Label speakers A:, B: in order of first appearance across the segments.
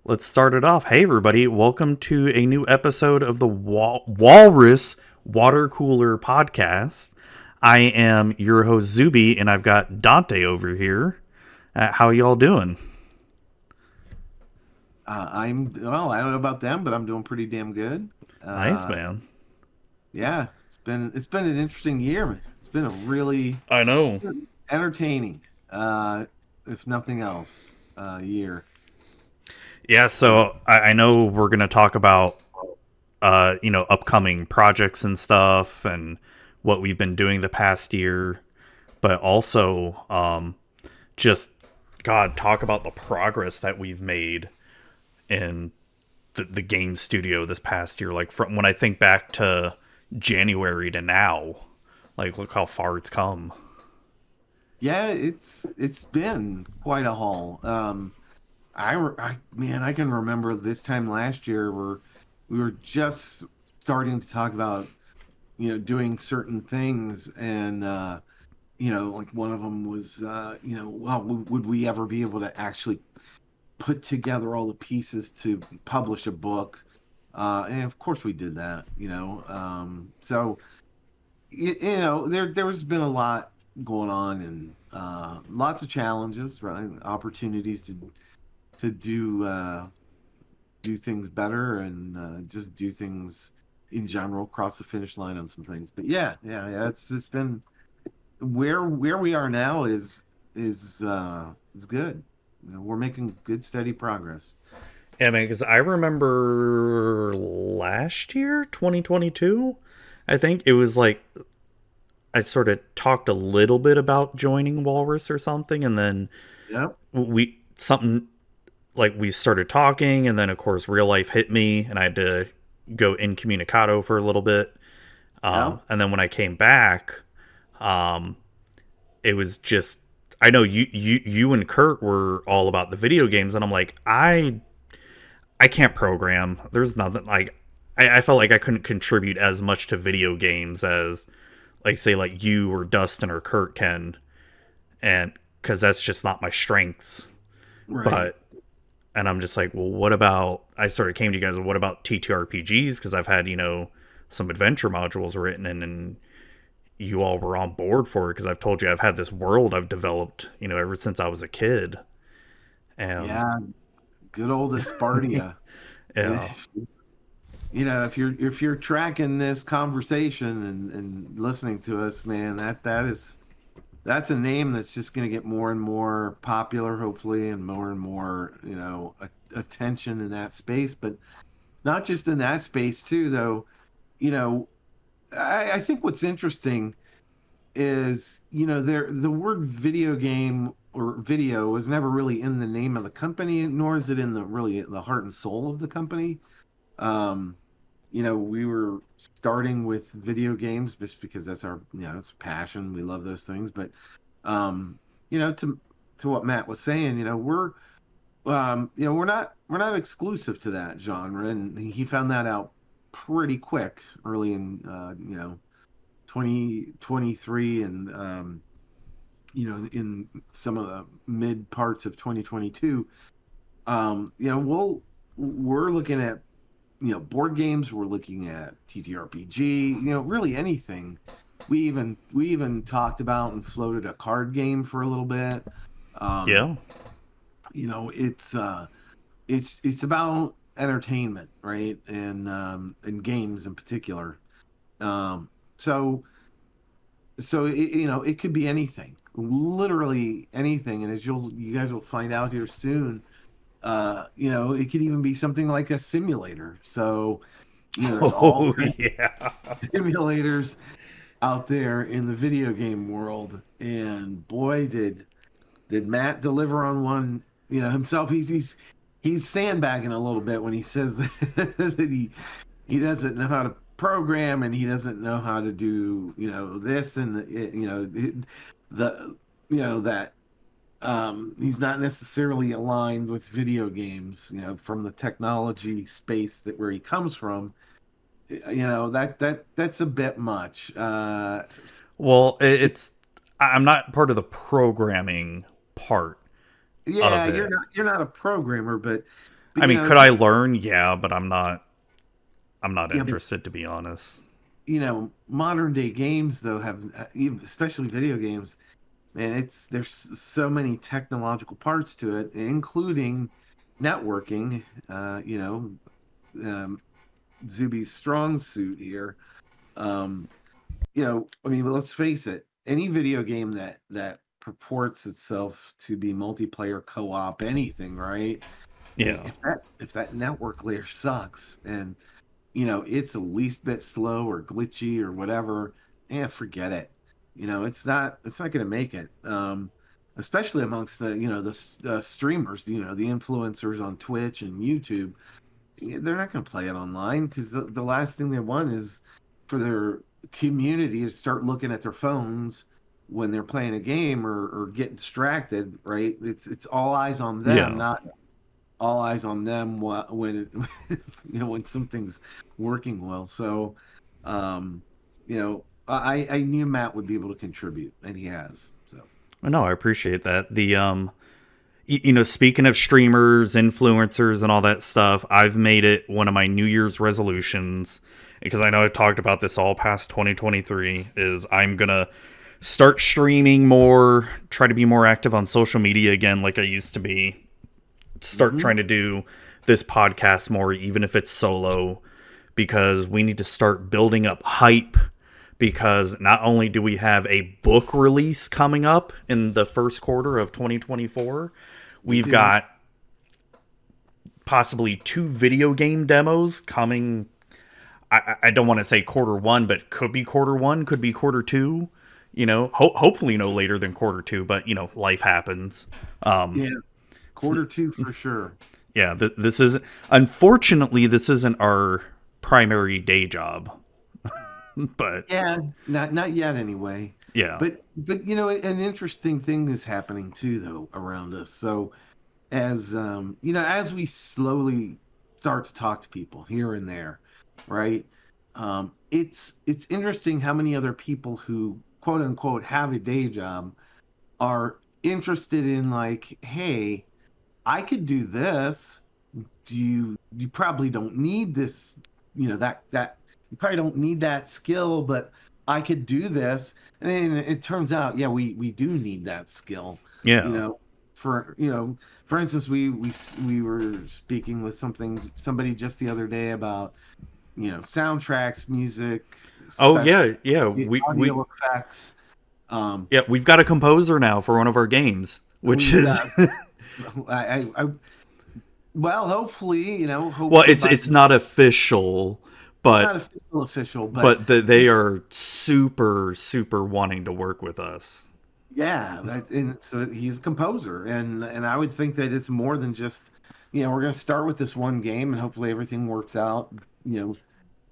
A: Let's start it off. Hey, everybody. Welcome to a new episode of the Walrus Watercooler podcast. I am your host, Zuby, and I've got Dante over here. How y'all doing?
B: I'm well. I don't know about them, but I'm doing pretty damn good.
A: Nice,
B: Uh,
A: man.
B: yeah, it's been an interesting year. Man. It's been a really
A: I know.
B: entertaining, if nothing else, year.
A: Yeah, so I know we're going to talk about, upcoming projects and stuff and what we've been doing the past year, but also just, God, talk about the progress that we've made in the game studio this past year. Like from when I think back to January to now, like look how far it's come.
B: Yeah, it's been quite a haul. Man, I can remember this time last year where we were just starting to talk about doing certain things, and like one of them was well, would we ever be able to actually put together all the pieces to publish a book? And of course we did that, so there's been a lot going on, and lots of challenges, right? Opportunities to do things better, and just do things in general, cross the finish line on some things. But yeah, it's just been where we are now is good. We're making good, steady progress.
A: Yeah, man, because I remember last year, 2022, I think it was like I sort of talked a little bit about joining Walrus or something, and then
B: Yep.
A: we something like we started talking, and then of course real life hit me, and I had to go incommunicado for a little bit.
B: Yep.
A: And then when I came back, it was just I know you and Kurt were all about the video games, and I'm like I can't program. There's nothing like I felt like I couldn't contribute as much to video games as like say like you or Dustin or Kurt can, and because that's just not my strengths.
B: Right.
A: But and I'm just like, well, what about? I sort of came to you guys. Well, what about TTRPGs? Because I've had some adventure modules written, and you all were on board for it because I've told you I've had this world I've developed, ever since I was a kid. And
B: Yeah. Good old Aspartia.
A: yeah,
B: If, if you're tracking this conversation and listening to us, man, that's a name that's just going to get more and more popular, hopefully, and more, attention in that space. But not just in that space too, though. You know, I think what's interesting is, the word video game or video was never really in the name of the company, nor is it in the heart and soul of the company. Um, we were starting with video games just because that's our, it's passion. We love those things. But, um, to what Matt was saying, we're not exclusive to that genre, and he found that out pretty quick, early in, 2023, and, in some of the mid parts of 2022. We're looking at, board games. We're looking at TTRPG, really anything. We even talked about and floated a card game for a little bit. Um,
A: yeah.
B: it's about entertainment, right? And games in particular. Um, so it could be anything, literally anything. And as you guys will find out here soon, it could even be something like a simulator. So, there's all
A: Oh
B: kinds
A: yeah.
B: of simulators out there in the video game world. And boy, did Matt deliver on one, himself. He's sandbagging a little bit when he says that, that he doesn't know how to program, and he doesn't know how to do, this and the that he's not necessarily aligned with video games, from the technology space that where he comes from. That's a bit much.
A: Well, I'm not part of the programming part
B: Yeah,
A: of
B: you're
A: it.
B: not a programmer, but But
A: I mean, could I learn? Yeah, but I'm not
B: yeah, but
A: interested, to be honest.
B: modern day games though have, especially video games, and there's so many technological parts to it, including networking. Um, Zuby's strong suit here. Um, I mean, let's face it, any video game that purports itself to be multiplayer co-op anything, right?
A: Yeah.
B: If that network layer sucks and it's the least bit slow or glitchy or whatever, forget it. It's not going to make it. Especially amongst the streamers, the influencers on Twitch and YouTube. They're not going to play it online because the last thing they want is for their community to start looking at their phones when they're playing a game or get distracted, right? It's all eyes on them,
A: Yeah.
B: not all eyes on them when when something's working well. So, I knew Matt would be able to contribute, and he has. So
A: No, I appreciate that. Speaking of streamers, influencers, and all that stuff, I've made it one of my New Year's resolutions, because I know I've talked about this all past 2023, is I'm going to start streaming more, try to be more active on social media again like I used to be, start
B: hmm
A: trying to do this podcast more, even if it's solo, because we need to start building up hype. Because not only do we have a book release coming up in the first quarter of 2024,
B: we
A: we've
B: do.
A: got possibly 2 video game demos coming. I don't want to say quarter one, but could be quarter one, could be quarter two. Hopefully no later than quarter two, but life happens. Um,
B: Yeah, quarter two for sure.
A: yeah, this is unfortunately this isn't our primary day job, but
B: Yeah, not yet anyway.
A: yeah,
B: But an interesting thing is happening too, though, around us. So as we slowly start to talk to people here and there, right? It's interesting how many other people who quote unquote have a day job are interested in, like, hey, I could do this. You probably don't need this, that you probably don't need that skill, but I could do this. And then it turns out, yeah, we do need that skill. You
A: yeah.
B: know, for instance, we were speaking with somebody just the other day about, soundtracks, music,
A: Oh
B: special
A: yeah, yeah. We
B: audio effects. Um,
A: Yeah, we've got a composer now for one of our games, which
B: we've
A: is
B: got I well, hopefully,
A: well,
B: hopefully
A: it's not official,
B: it's not
A: but
B: official, but
A: they are super wanting to work with us.
B: yeah, and so he's a composer, and I would think that it's more than just, we're going to start with this one game, and hopefully everything works out,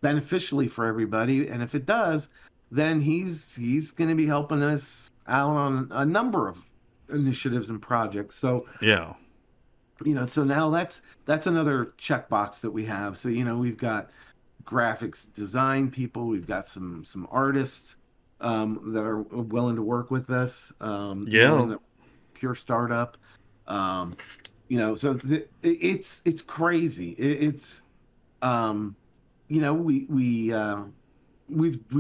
B: beneficially for everybody. And if it does, then he's going to be helping us out on a number of initiatives and projects. So
A: Yeah,
B: so now that's another checkbox that we have. So we've got graphics design people, we've got some artists that are willing to work with us,
A: yeah,
B: knowing that pure startup. Um, so it's crazy. It's um, we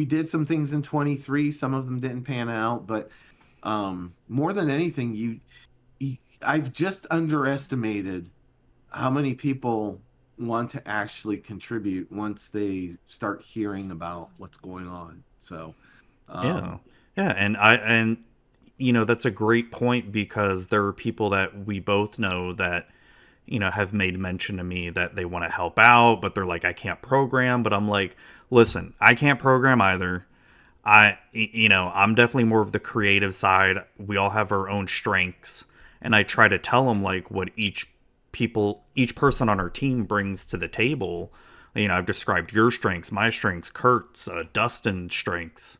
B: did some things in 23. Some of them didn't pan out, but more than anything, I've just underestimated how many people want to actually contribute once they start hearing about what's going on. So,
A: yeah,
B: um,
A: yeah. And that's a great point, because there are people that we both know that have made mention to me that they want to help out, but they're like, I can't program. But I'm like, listen, I can't program either. I'm definitely more of the creative side. We all have our own strengths, and I try to tell them like what each person on our team brings to the table. I've described your strengths, my strengths, Kurt's, Dustin's strengths,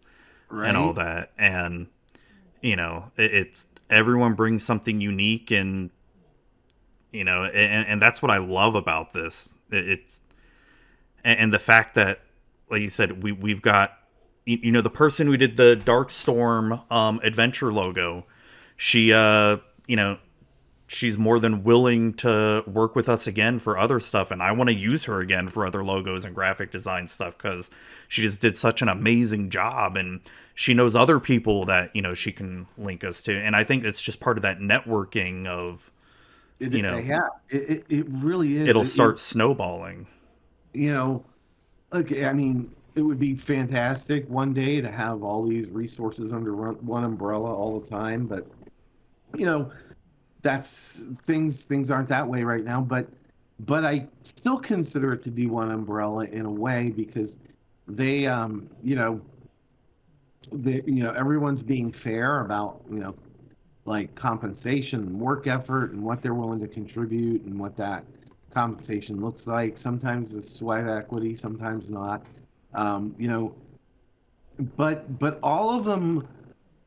A: and all
B: right?
A: that. And it's everyone brings something unique, and and that's what I love about this. It's and the fact that, like you said, we've got the person who did the Darkstorm adventure logo. She you know she's more than willing to work with us again for other stuff, and I want to use her again for other logos and graphic design stuff because she just did such an amazing job, and she knows other people that she can link us to, and I think it's just part of that networking of you know
B: Yeah, it really is.
A: it'll start snowballing.
B: You know, okay, I mean, it would be fantastic one day to have all these resources under one umbrella all the time, but you know, that's things aren't that way right now, but I still consider it to be one umbrella in a way because they everyone's being fair about like compensation and work effort and what they're willing to contribute and what that compensation looks like. Sometimes it's sweat equity, sometimes not. You know, but all of them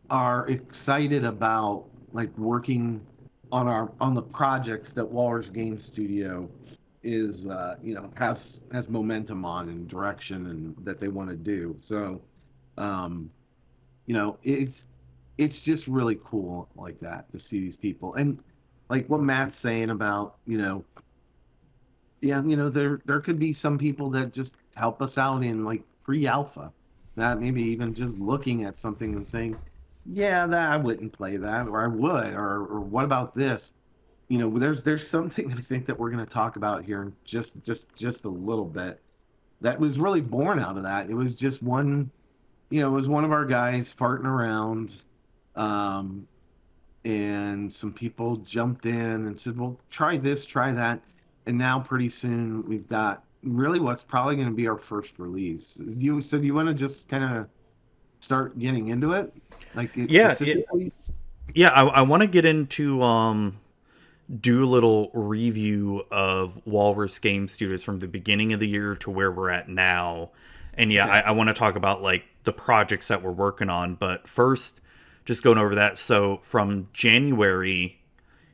B: are excited about like working on the projects that Walrus Game Studio is has momentum on and direction and that they want to do. So um, it's just really cool like that to see these people and like what Matt's saying about yeah, there could be some people that just help us out in like pre-alpha, that maybe even just looking at something and saying, yeah, that I wouldn't play that, or I would, or what about this? There's something I think that we're going to talk about here in just a little bit that was really born out of that. It was just one, it was one of our guys farting around, um, and some people jumped in and said, "Well, try this, try that," and now pretty soon we've got really what's probably going to be our first release. Do you want to just kind of start getting into it, like it
A: Yeah, yeah,
B: specifically?
A: yeah. I want to get into do a little review of Walrus Game Studios from the beginning of the year to where we're at now. And yeah,
B: Okay.
A: I want to talk about like the projects that we're working on. But first, just going over that. So from January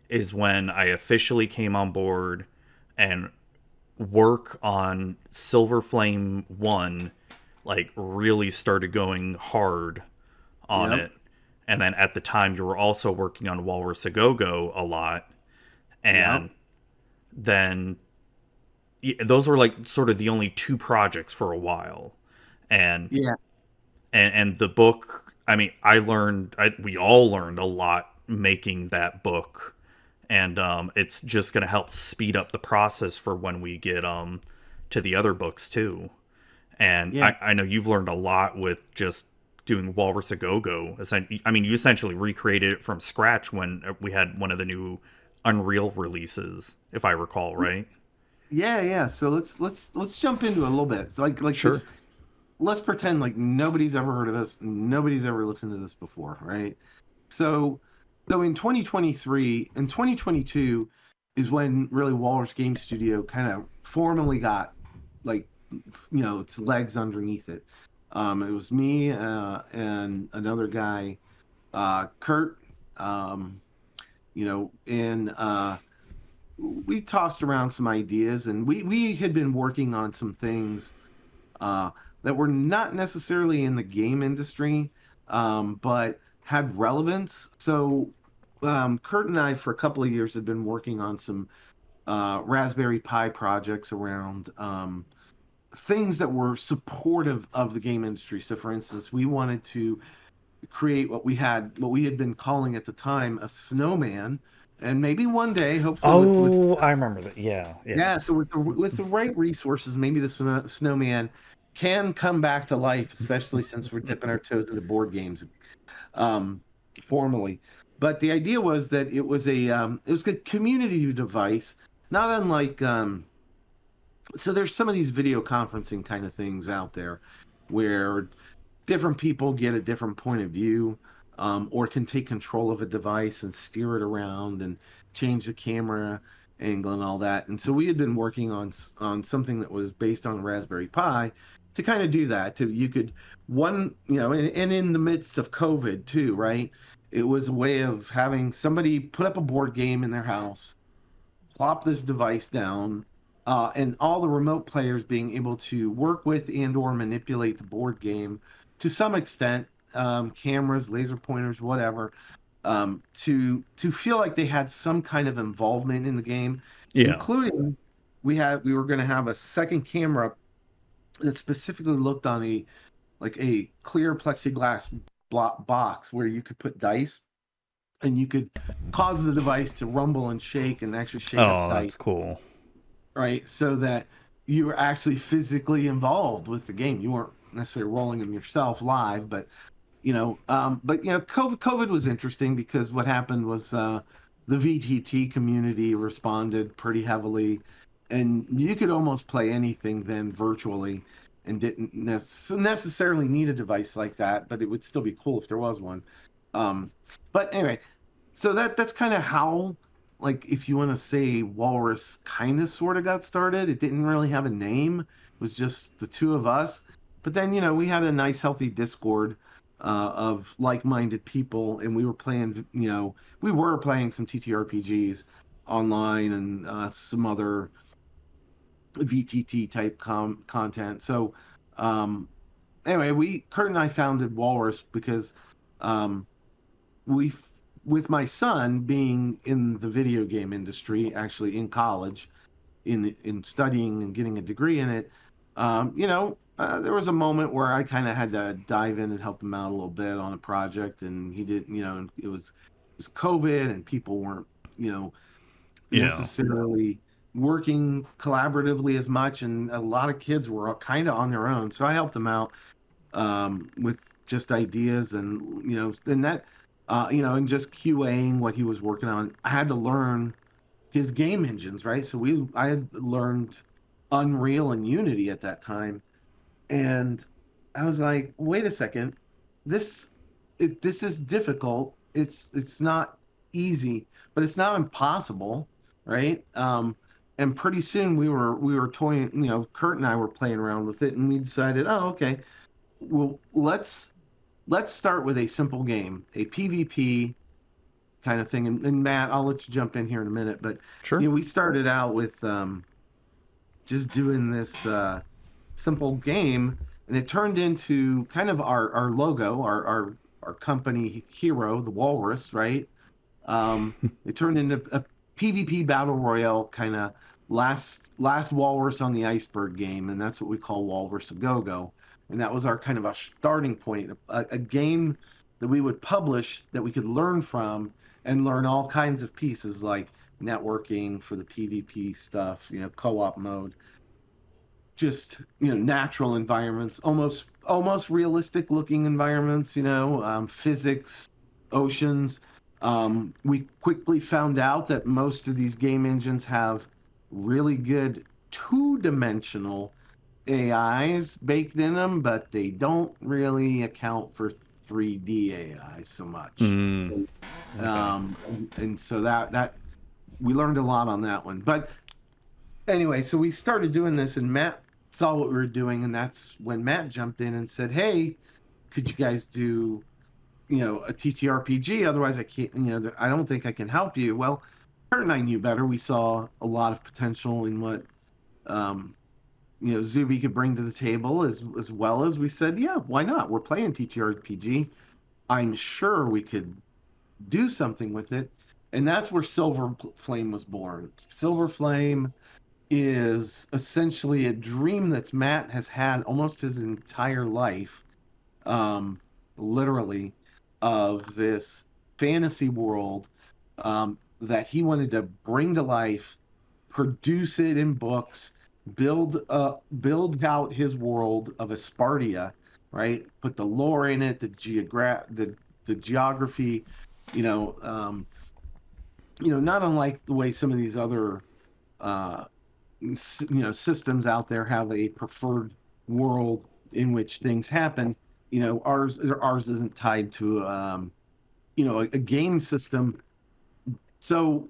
A: is when I officially came on board and work on Silver Flame 1 like really started going hard on
B: Yep.
A: it. And then at the time you were also working on Walrus A Go Go a lot,
B: Yep.
A: and then those were like sort of the only two projects for a while, and
B: Yeah.
A: and the book. I mean, we all learned a lot making that book, and it's just going to help speed up the process for when we get to the other books too. And
B: Yeah.
A: I know you've learned a lot with just doing Walrus A Go Go. I mean, you essentially recreated it from scratch when we had one of the new Unreal releases, if I recall, right?
B: Yeah. Yeah. So let's jump into it a little bit. It's like
A: Sure.
B: just let's pretend like nobody's ever heard of us, nobody's ever listened to this before, right? So so in 2023 and 2022 is when really Walrus Game Studio kind of formally got like its legs underneath it. It was me and another guy, Kurt. Um, and we tossed around some ideas, and we had been working on some things uh, that were not necessarily in the game industry, but had relevance. So Kurt and I, for a couple of years, had been working on some Raspberry Pi projects around things that were supportive of the game industry. So, for instance, we wanted to create what we had been calling at the time a snowman, and maybe one day, hopefully, with
A: Oh, I remember that. Yeah, yeah.
B: yeah, so with the right resources, maybe the snowman can come back to life, especially since we're dipping our toes into board games um, formally. But the idea was that it was a community device, not unlike so there's some of these video conferencing kind of things out there where different people get a different point of view, or can take control of a device and steer it around and change the camera angle and all that. And so we had been working on something that was based on Raspberry Pi to kind of do that. To you could one, and in the midst of COVID too, right? It was a way of having somebody put up a board game in their house, plop this device down, and all the remote players being able to work with and or manipulate the board game to some extent, cameras, laser pointers, whatever, to feel like they had some kind of involvement in the game,
A: Yeah.
B: including we were going to have a second camera that specifically looked on a like a clear plexiglass box where you could put dice and you could cause the device to rumble and shake and actually shake up
A: Oh,
B: dice,
A: that's cool.
B: right? So that you were actually physically involved with the game. You weren't necessarily rolling them yourself live, but COVID was interesting because what happened was the VTT community responded pretty heavily, and you could almost play anything then virtually, and didn't necessarily need a device like that, but it would still be cool if there was one. Um, but anyway, so that's kind of how, like, if you want to say Walrus kind of sort of got started. It didn't really have a name. It was just the two of us. But then, we had a nice, healthy Discord of like-minded people, and we were playing some TTRPGs online and some other VTT type content. So, um, anyway, Kurt and I founded Walrus because um, we, with my son being in the video game industry, actually in college, in studying and getting a degree in it, there was a moment where I kind of had to dive in and help him out a little bit on a project, and he did, it was COVID, and people weren't, you know,
A: Yeah.
B: necessarily working collaboratively as much, and a lot of kids were kind of on their own. So I helped them out with just ideas and and just QAing what he was working on. I had to learn his game engines, right? So I had learned Unreal and Unity at that time, and I was like, wait a second, this this is difficult. It's not easy, but it's not impossible, right? And pretty soon we were toying, Kurt and I were playing around with it, and we decided, oh, okay, well, let's start with a simple game, a PvP kind of thing. And Matt, I'll let you jump in here in a minute, but
A: Sure.
B: we started out with just doing this simple game, and it turned into kind of our logo, our company hero, the Walrus, right? It turned into a PvP battle royale kind of last walrus on the iceberg game, and that's what we call Walrus a Go Go. And that was our kind of a starting point, a game that we would publish that we could learn from and learn all kinds of pieces like networking for the PvP stuff, co-op mode, just natural environments, almost realistic looking environments, physics, oceans. We quickly found out that most of these game engines have really good two-dimensional AIs baked in them, but they don't really account for 3D AI so much.
A: Mm, okay.
B: And so that we learned a lot on that one. But anyway, so we started doing this, and Matt saw what we were doing, and that's when Matt jumped in and said, "Hey, could you guys do, a TTRPG? Otherwise, I can't. I don't think I can help you." Well, Kurt and I knew better. We saw a lot of potential in what, um, Zuby could bring to the table, as well as we said, "Yeah, why not? We're playing TTRPG. I'm sure we could do something with it." And that's where Silver Flame was born. Silver Flame is essentially a dream that Matt has had almost his entire life, um, literally, of this fantasy world that he wanted to bring to life, produce it in books, build out his world of Aspartia, right? Put the lore in it, the geography, you know, um, not unlike the way some of these other uh, systems out there have a preferred world in which things happen. Ours isn't tied to a game system. So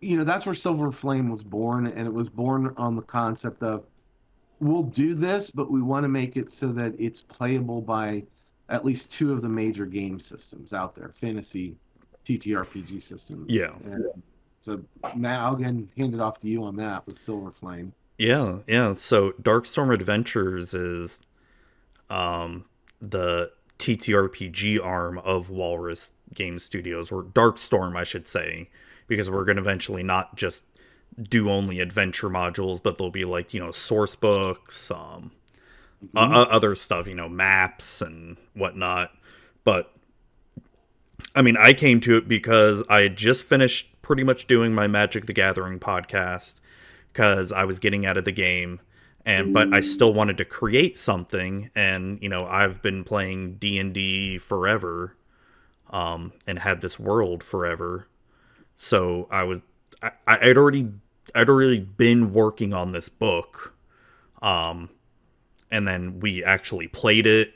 B: that's where Silver Flame was born, and it was born on the concept of, we'll do this, but we want to make it so that it's playable by at least two of the major game systems out there, fantasy TTRPG systems.
A: Yeah.
B: And so, Matt, I'll again hand it off to you on that with Silver Flame.
A: Yeah. So Darkstorm Adventures is um the TTRPG arm of Walrus Game Studios, or Darkstorm, I should say, because we're going to eventually not just do only adventure modules, but there'll be like, source books,
B: Hmm.
A: other stuff, maps and whatnot. But I mean, I came to it because I had just finished pretty much doing my Magic the Gathering podcast because I was getting out of the game, and but I still wanted to create something, and I've been playing D&D forever, and had this world forever. So I'd already been working on this book, and then we actually played it,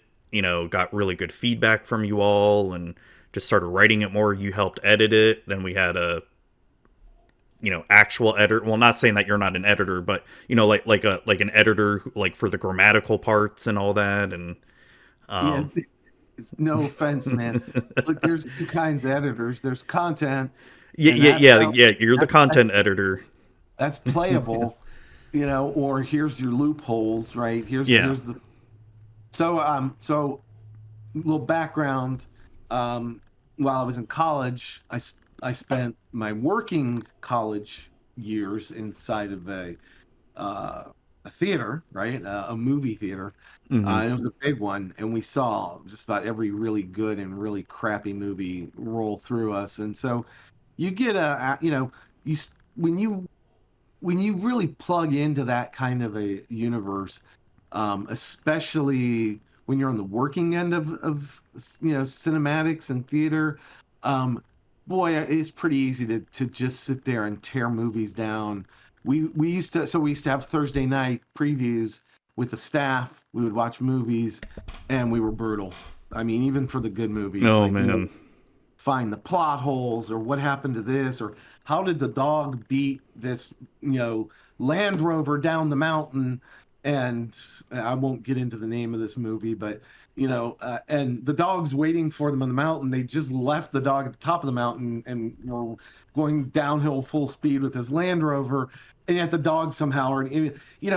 A: got really good feedback from you all, and just started writing it more. You helped edit it. Then we had a actual editor. Well, not saying that you're not an editor, but like an editor like for the grammatical parts and all that. And
B: Yeah,
A: um
B: it's no offense, man. Look, there's two kinds of editors. There's content,
A: yeah,
B: and
A: yeah,
B: that's
A: yeah,
B: how
A: yeah, you're the
B: that's
A: content editor.
B: that's playable, or here's your loopholes, right? Here's
A: Yeah.
B: here's the so little background. Um, while I was in college, I spent my working college years inside of a theater, right? A movie theater.
A: Hmm.
B: And it was a big one, and we saw just about every really good and really crappy movie roll through us. And so you get you s- when you really plug into that kind of a universe, especially when you're on the working end of cinematics and theater. Um, Boy, it's pretty easy to just sit there and tear movies down. We used to have Thursday night previews with the staff. We would watch movies, and we were brutal. I mean, even for the good movies,
A: Oh
B: like we
A: man.
B: find the plot holes or what happened to this or how did the dog beat this Land Rover down the mountain. And I won't get into the name of this movie, but and the dog's waiting for them on the mountain. They just left the dog at the top of the mountain and were going downhill full speed with his Land Rover, and yet the dog somehow or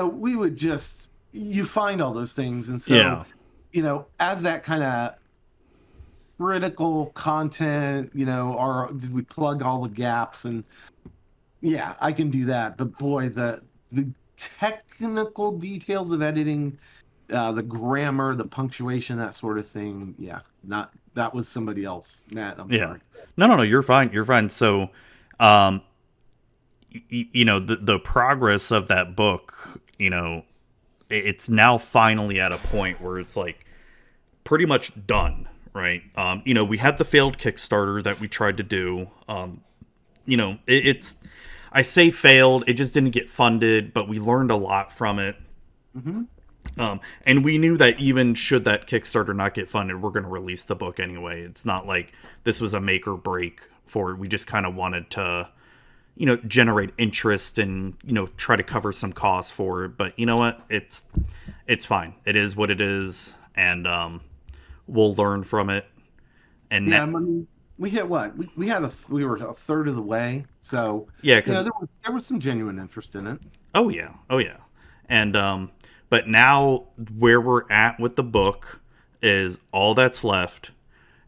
B: we would just you find all those things. And so
A: Yeah.
B: as that kind of critical content, or did we plug all the gaps? And yeah, I can do that. But boy, the technical details of editing, the grammar, the punctuation, that sort of thing, yeah, not that was somebody else. Matt, I'm
A: Yeah.
B: sorry.
A: No, no, no. You're fine. You're fine. So, um, the progress of that book, it's now finally at a point where it's like pretty much done, right? We had the failed Kickstarter that we tried to do. It's I say failed, it just didn't get funded, but we learned a lot from it.
B: Hmm.
A: And we knew that even should that Kickstarter not get funded, we're going to release the book anyway. It's not like this was a make or break for it. We just kind of wanted to, generate interest and, try to cover some costs for it. But you know what? It's fine. It is what it is. And we'll learn from it. And
B: Yeah, I mean, we hit what we were a third of the way, so
A: yeah, because
B: there was some genuine interest in it.
A: oh yeah, oh yeah, and but now where we're at with the book is all that's left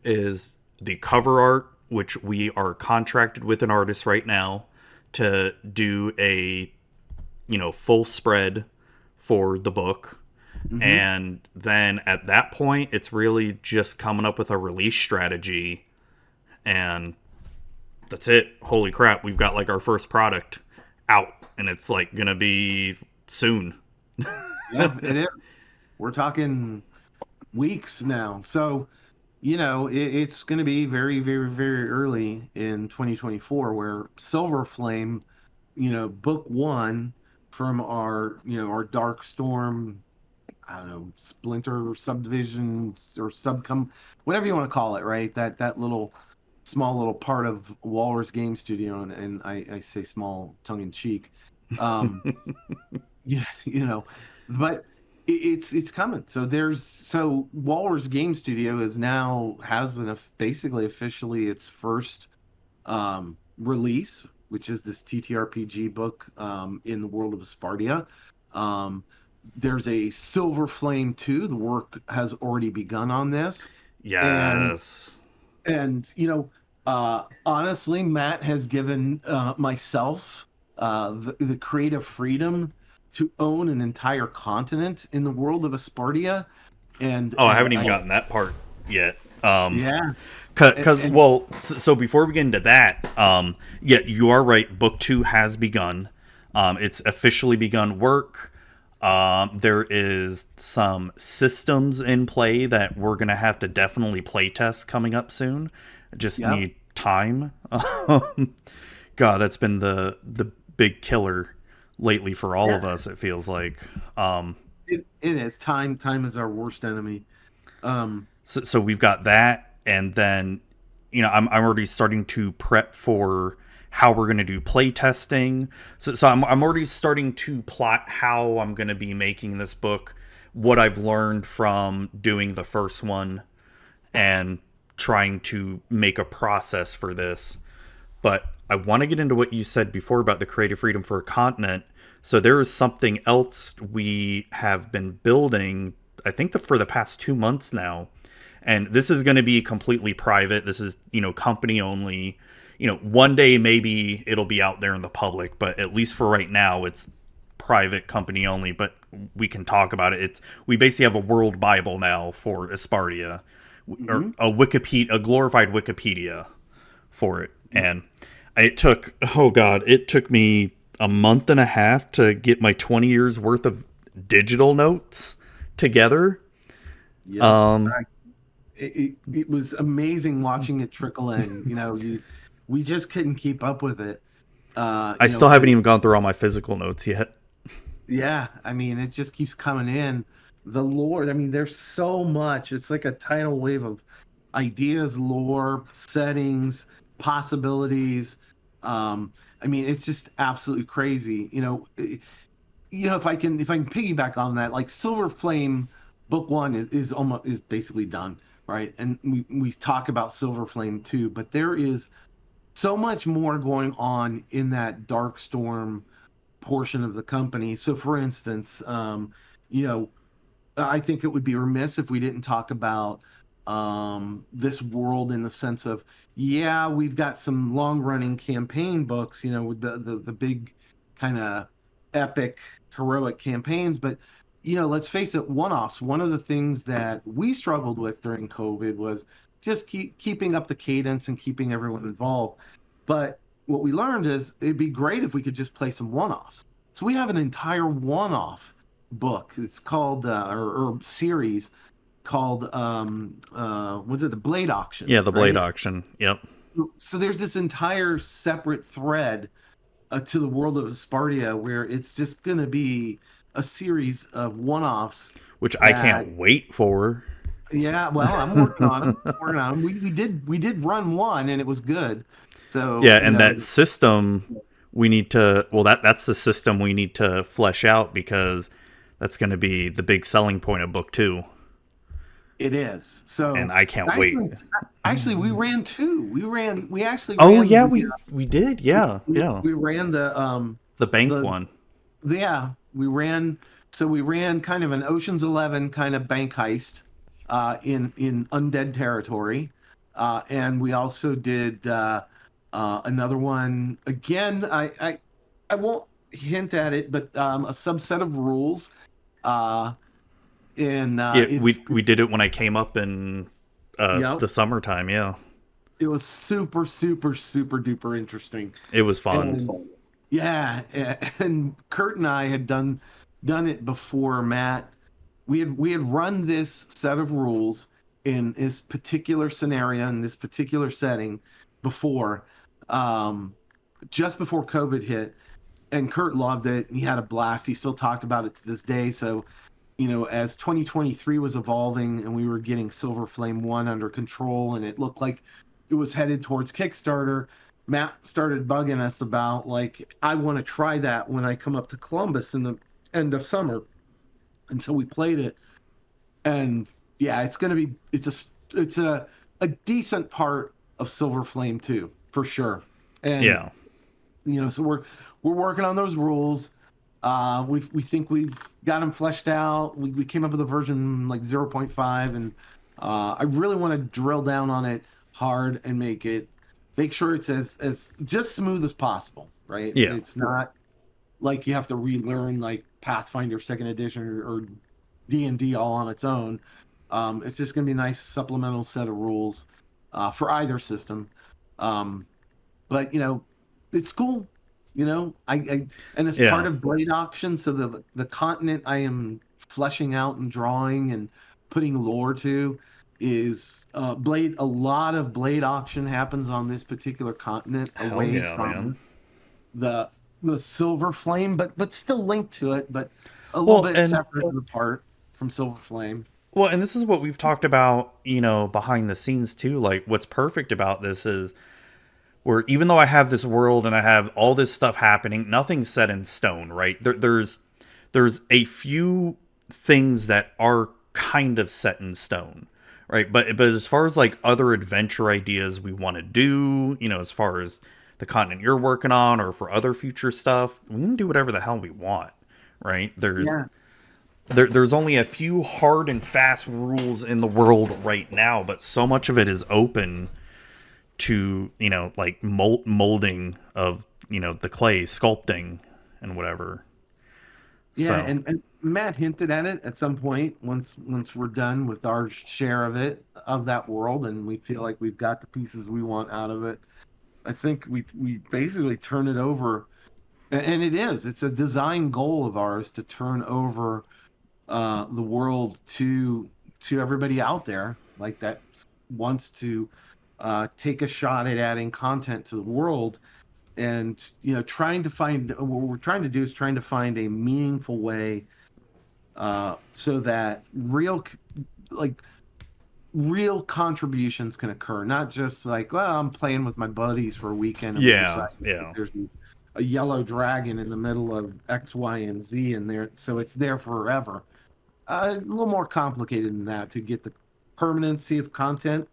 A: is the cover art, which we are contracted with an artist right now to do a full spread for the book.
B: Hmm.
A: And then at that point, it's really just coming up with a release strategy, and that's it. Holy crap, we've got like our first product out, and it's like gonna be soon.
B: Yeah, it is. We're talking weeks now. So, it's going to be very, very, very early in 2024 where Silver Flame, book one from our Dark Storm, I don't know, splinter subdivision or subcom, whatever you want to call it, right? That little small little part of Walrus Game Studio, and I say small tongue in cheek. Um, yeah, but it's coming. So Walrus Game Studio is now has basically officially its first release, which is this TTRPG book in the world of Aspartia. Um, there's a Silver Flame 2. The work has already begun on this. and
A: Yes.
B: honestly, Matt has given myself the creative freedom to own an entire continent in the world of Aspartia, and
A: Oh, I
B: and
A: haven't even
B: I
A: gotten that part yet.
B: yeah,
A: Because
B: and
A: well, so before we get into that, yeah, you are right. Book two has begun. It's officially begun work. There is some systems in play that we're gonna have to definitely play test coming up soon. Just
B: yeah,
A: need time. God, that's been the big killer lately for all
B: yeah,
A: of us. It feels like.
B: it is time is our worst enemy. Um,
A: So we've got that, and then I'm already starting to prep for how we're going to do play testing. So I'm already starting to plot how I'm going to be making this book, what I've learned from doing the first one, and trying to make a process for this. But I want to get into what you said before about the creative freedom for a continent. So there is something else we have been building, I think for the past 2 months now. And this is going to be completely private. This is, company only. One day maybe it'll be out there in the public, but at least for right now, it's private, company only. But we can talk about it. We basically have a world Bible now for Aspartia, or
B: mhm.
A: a glorified Wikipedia for it. And it took me a month and a half to get my 20 years worth of digital notes together.
B: Yep.
A: Um,
B: It was amazing watching it trickle in. We just couldn't keep up with it.
A: I still haven't even gone through all my physical notes yet.
B: Yeah, I mean, it just keeps coming in. The lore, I mean, there's so much. It's like a tidal wave of ideas, lore, settings, possibilities. I mean, it's just absolutely crazy. If I can piggyback on that, like Silver Flame book one is basically done, right? And we talk about Silver Flame too, but there is so much more going on in that Dark Storm portion of the company. So, for instance, you know, I think it would be remiss if we didn't talk about this world in the sense of, yeah, we've got some long-running campaign books, with the big kind of epic heroic campaigns, but let's face it, one-offs. One of the things that we struggled with during COVID was just keeping up the cadence and keeping everyone involved. But what we learned is it'd be great if we could just play some one-offs. So we have an entire one-off book. It's called or series called was it the Blade Auction,
A: Yeah, the Blade
B: right?
A: Auction. Yep.
B: So there's this entire separate thread to the world of Aspartia where it's just going to be a series of one-offs
A: Which I
B: that
A: can't wait for.
B: yeah, well, I'm working on them. Working on them. We did run one and it was good. So,
A: Yeah, and that system we need to that's the system we need to flesh out because that's going to be the big selling point of book 2,
B: it is.
A: and
B: So
A: I can't wait.
B: actually we ran two. We actually
A: Oh
B: ran
A: yeah, we did. Yeah. Yeah.
B: we ran
A: The bank
B: the
A: one.
B: yeah, we ran kind of an Ocean's 11 kind of bank heist in undead territory. And we also did another one again. I won't hint at it, but a subset of rules. Uh, and
A: Yeah,
B: it's
A: we did it when I came up in
B: yep,
A: the summertime, yeah.
B: it was super super super duper interesting.
A: It was fun.
B: And yeah, and Kurt and I had done it before Matt. We had run this set of rules in this particular scenario in this particular setting before, um, just before COVID hit, and Kurt loved it. He had a blast. He still talked about it to this day. So, as 2023 was evolving and we were getting Silver Flame 1 under control and it looked like it was headed towards Kickstarter, Matt started bugging us about, like, I want to try that when I come up to Columbus in the end of summer. And so we played it. And yeah, it's a decent part of Silver Flame 2, for sure. And
A: Yeah.
B: so we're working on those rules. We think we've got them fleshed out. We came up with a version like 0.5, and I really want to drill down on it hard and make sure it's as just smooth as possible, right?
A: Yeah.
B: It's not like you have to relearn like Pathfinder Second Edition or D&D all on its own. It's just going to be a nice supplemental set of rules for either system. Um, but it's cool. I and as part
A: Yeah.
B: of Blade Auction, so the continent I am fleshing out and drawing and putting lore to is Blade. A lot of Blade Auction happens on this particular continent,
A: Hell
B: away
A: yeah,
B: from
A: man.
B: the Silver Flame, but still linked to it, but a little
A: Well,
B: bit
A: and
B: separate and apart from Silver Flame.
A: this is what we've talked about, behind the scenes too. Like, what's perfect about this is where even though I have this world and I have all this stuff happening, nothing's set in stone, right? There's a few things that are kind of set in stone, right? But as far as like other adventure ideas we want to do, as far as the continent you're working on or for other future stuff, we can do whatever the hell we want, right?
B: Yeah,
A: There's only a few hard and fast rules in the world right now, but so much of it is open to like molding of the clay, sculpting and whatever.
B: yeah,
A: So
B: and Matt hinted at it at some point once we're done with our share of it of that world, and we feel like we've got the pieces we want out of it. I think we basically turn it over, and it's a design goal of ours to turn over the world to everybody out there like that wants to take a shot at adding content to the world, and trying to find what we're trying to do is trying to find a meaningful way so that like real contributions can occur, not just like, well, I'm playing with my buddies for a weekend and we
A: yeah,
B: decide
A: yeah,
B: there's a yellow dragon in the middle of X, Y, and Z, and there, so it's there forever. A little more complicated than that to get the permanency of content.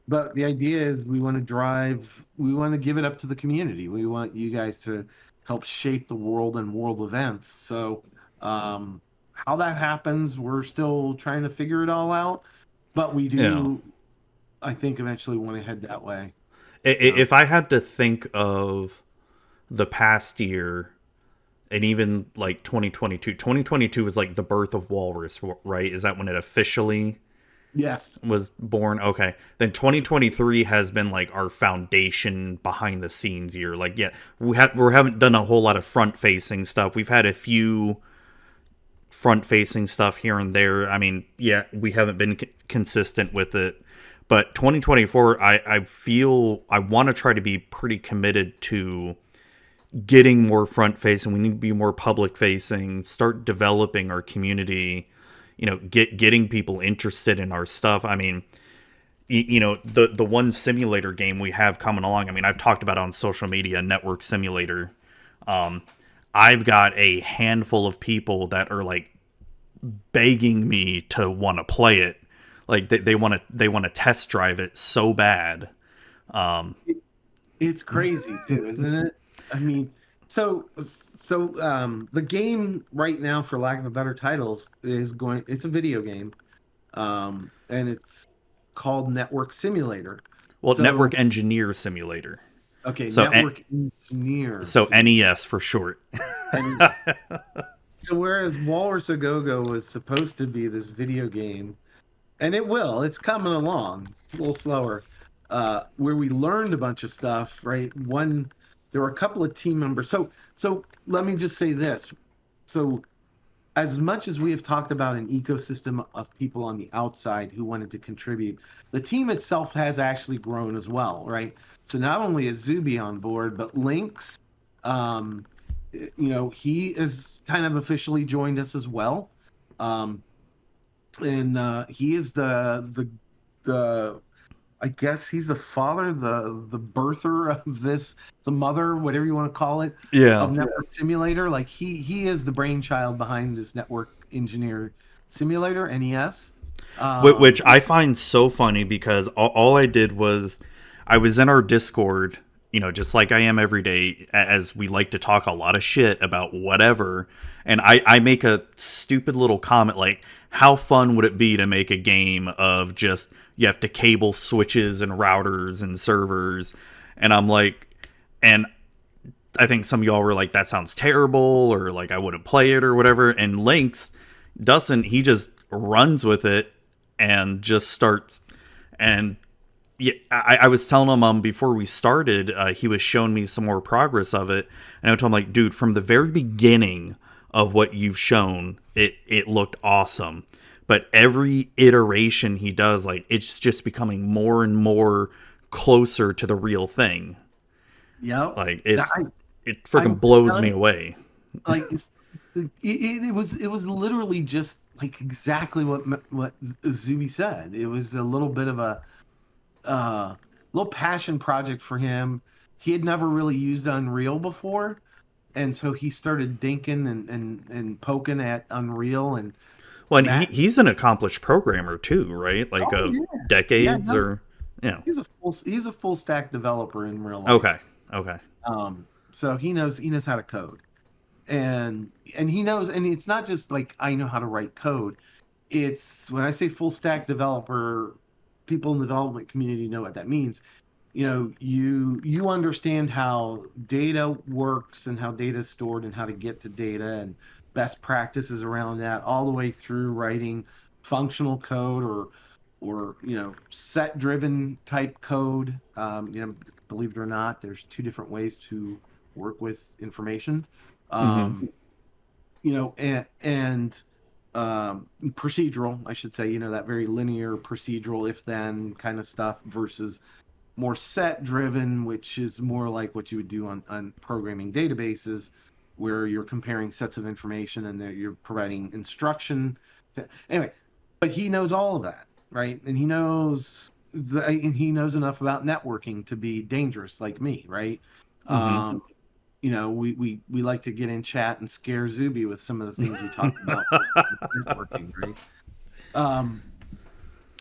B: But the idea is we want to give it up to the community. We want you guys to help shape the world and world events. So, how that happens, we're still trying to figure it all out. But we
A: yeah.
B: do, I think, eventually want to head that way. So,
A: If I had to think of the past year and even like 2022 was like the birth of Walrus, right? Is that when it officially
B: yes.
A: was born? Okay. Then 2023 has been like our foundation behind the scenes year. Like, yeah, we haven't done a whole lot of front facing stuff. We've had a few front facing stuff here and there. I mean, yeah, we haven't been consistent with it. But 2024, I feel I want to try to be pretty committed to getting more front facing. We need to be more public facing, start developing our community, getting people interested in our stuff. I mean, the one simulator game we have coming along. I mean, I've talked about it on social media, Network Simulator. I've got a handful of people that are like begging me to want to play it. Like they want to test drive it so bad. Um,
B: It's crazy too, isn't it? I mean, the game right now, for lack of a better titles, is going. It's a video game, and it's called Network Simulator.
A: well,
B: So
A: Network Engineer Simulator.
B: okay,
A: So
B: Network Engineer
A: so
B: Simulator.
A: NES for short.
B: And yes. So whereas Walrus A Go-Go was supposed to be this video game, and it's coming along a little slower, where we learned a bunch of stuff, right? There were a couple of team members. So let me just say this. So as much as we have talked about an ecosystem of people on the outside who wanted to contribute, the team itself has actually grown as well, right? So not only is Zuby on board, but Lynx, um, he is kind of officially joined us as well. Um, and he is the I guess he's the father, the birther of this, the mother, whatever you want to call it,
A: Yeah.
B: of Network Simulator. Like he is the brainchild behind this Network Engineer Simulator (NES).
A: Which I find so funny because all I did was I was in our Discord, just like I am every day, as we like to talk a lot of shit about whatever. and I make a stupid little comment like, how fun would it be to make a game of just you have to cable switches and routers and servers, and I'm like, and I think some of y'all were like, that sounds terrible, or like I wouldn't play it or whatever. And Lynx doesn't. He just runs with it and just starts. And yeah, I was telling him before we started, he was showing me some more progress of it, and I told him like, dude, from the very beginning of what you've shown, it looked awesome. But every iteration he does, like, it's just becoming more and more closer to the real thing.
B: Yep.
A: Like it
B: I'm
A: freaking blows me
B: stunned.
A: away.
B: Like it was literally just like exactly what Zuby said. It was a little bit of a little passion project for him. He had never really used Unreal before, and so he started dinking and poking at Unreal and
A: Well, and
B: Matt.
A: he's an accomplished programmer too, right? Like
B: Oh
A: of
B: yeah, yeah.
A: decades
B: No,
A: or yeah.
B: he's a full stack developer in real life.
A: Okay, okay.
B: So he knows how to code, and he knows, and it's not just like I know how to write code. It's when I say full stack developer, people in the development community know what that means. You understand how data works and how data is stored and how to get to data and best practices around that, all the way through writing functional code or set driven type code. Believe it or not, there's two different ways to work with information.
A: Mm-hmm.
B: And procedural, I should say, that very linear procedural if then kind of stuff versus more set driven, which is more like what you would do on programming databases, where you're comparing sets of information and you're providing instruction. Anyway, but he knows all of that, right? And he knows enough about networking to be dangerous, like me, right?
A: Mm-hmm.
B: We like to get in chat and scare Zuby with some of the things we talk about with networking, right? Um,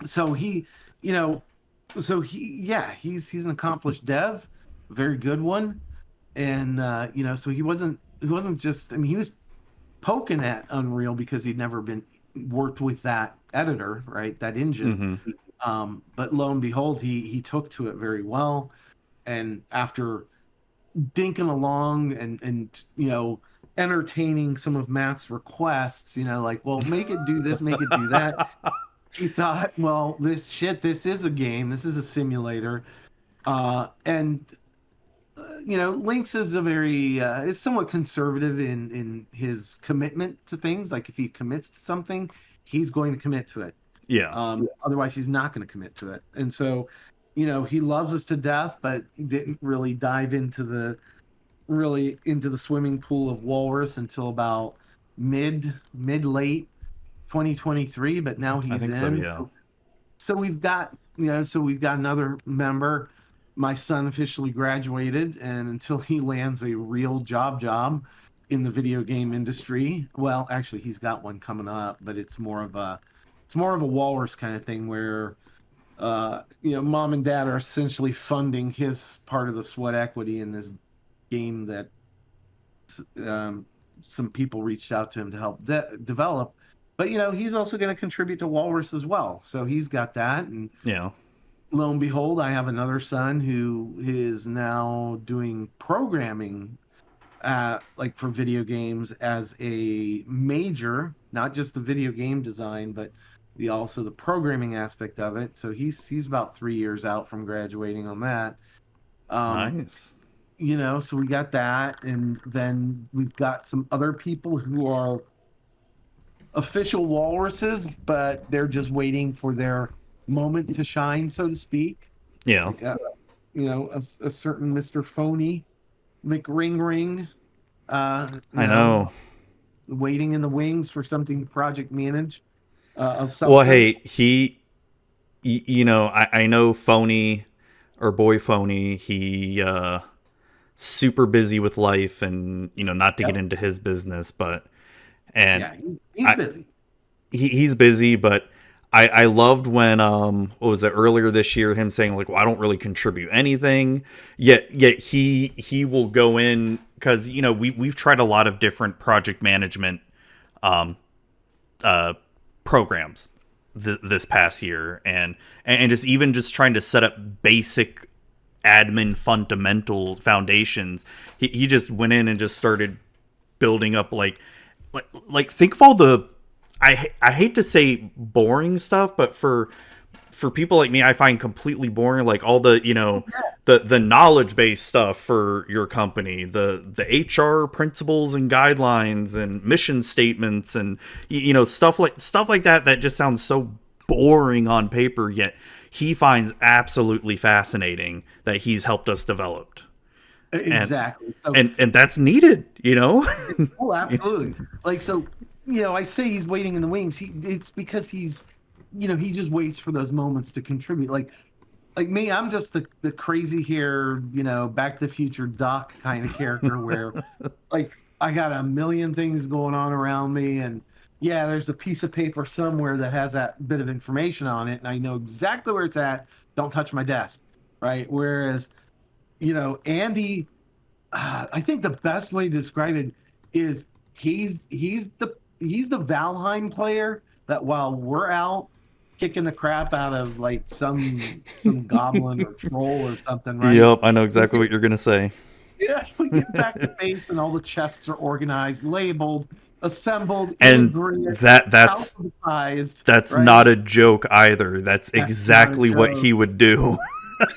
B: so he, you know, he's an accomplished dev, very good one, and so he wasn't just. I mean, he was poking at Unreal because he'd never been worked with that editor, right? That engine.
A: Mm-hmm.
B: But lo and behold, he took to it very well, and after dinking along and entertaining some of Matt's requests, like, well, make it do this, make it do that. He thought, well, this is a game, this is a simulator, and Lynx is is somewhat conservative in his commitment to things. Like if he commits to something, he's going to commit to it.
A: Yeah.
B: Otherwise, he's not going to commit to it. And so, he loves us to death, but didn't really dive into the swimming pool of Walrus until about mid late 2023. But now
A: I
B: he's
A: think so.
B: in.
A: Yeah.
B: So we've got another member. My son officially graduated, and until he lands a real job in the video game industry, well, actually he's got one coming up, but it's more of a Walrus kind of thing where mom and dad are essentially funding his part of the sweat equity in this game that some people reached out to him to help develop. But he's also going to contribute to Walrus as well, so he's got that. And
A: Yeah.
B: lo and behold, I have another son who is now doing programming, like for video games as a major, not just the video game design, but also the programming aspect of it. So he's about 3 years out from graduating on that.
A: Nice.
B: So we got that, and then we've got some other people who are official walruses, but they're just waiting for their moment to shine, so to speak.
A: Yeah.
B: Like, a certain Mr. Phony McRing,
A: I know.
B: waiting in the wings for something to project manage of
A: Well,
B: substance.
A: hey, I know Phony or Boy Phony, he super busy with life and, not to get
B: Yep.
A: into his business, but, and
B: Yeah, he's
A: I,
B: busy.
A: he's busy, but I loved when, what was it, earlier this year, him saying like, well, I don't really contribute anything, yet he will go in, because we've tried a lot of different project management um, uh, programs this past year, and just even just trying to set up basic admin fundamental foundations. He just went in and just started building up like think of all the I hate to say boring stuff, but for people like me, I find completely boring, like all the the knowledge based stuff for your company, the HR principles and guidelines and mission statements, and stuff like that that just sounds so boring on paper, yet he finds absolutely fascinating that he's helped us develop. and
B: Exactly. So,
A: and that's needed,
B: oh, absolutely. Like, so, I say he's waiting in the wings. It's because he just waits for those moments to contribute. Like me, I'm just the crazy hair, Back to the Future Doc kind of character where, like, I got a million things going on around me, and yeah, there's a piece of paper somewhere that has that bit of information on it, and I know exactly where it's at. Don't touch my desk, right? Whereas, Andy, I think the best way to describe it is he's the Valheim player that while we're out kicking the crap out of like some goblin or troll or something, right?
A: Yep, I know exactly what you're gonna say.
B: Yeah, we get back to base and all the chests are organized, labeled, assembled in a
A: And
B: grid,
A: that's
B: alphabetized,
A: that's
B: right?
A: not a joke either. That's
B: That's not a
A: exactly what
B: joke.
A: he would do.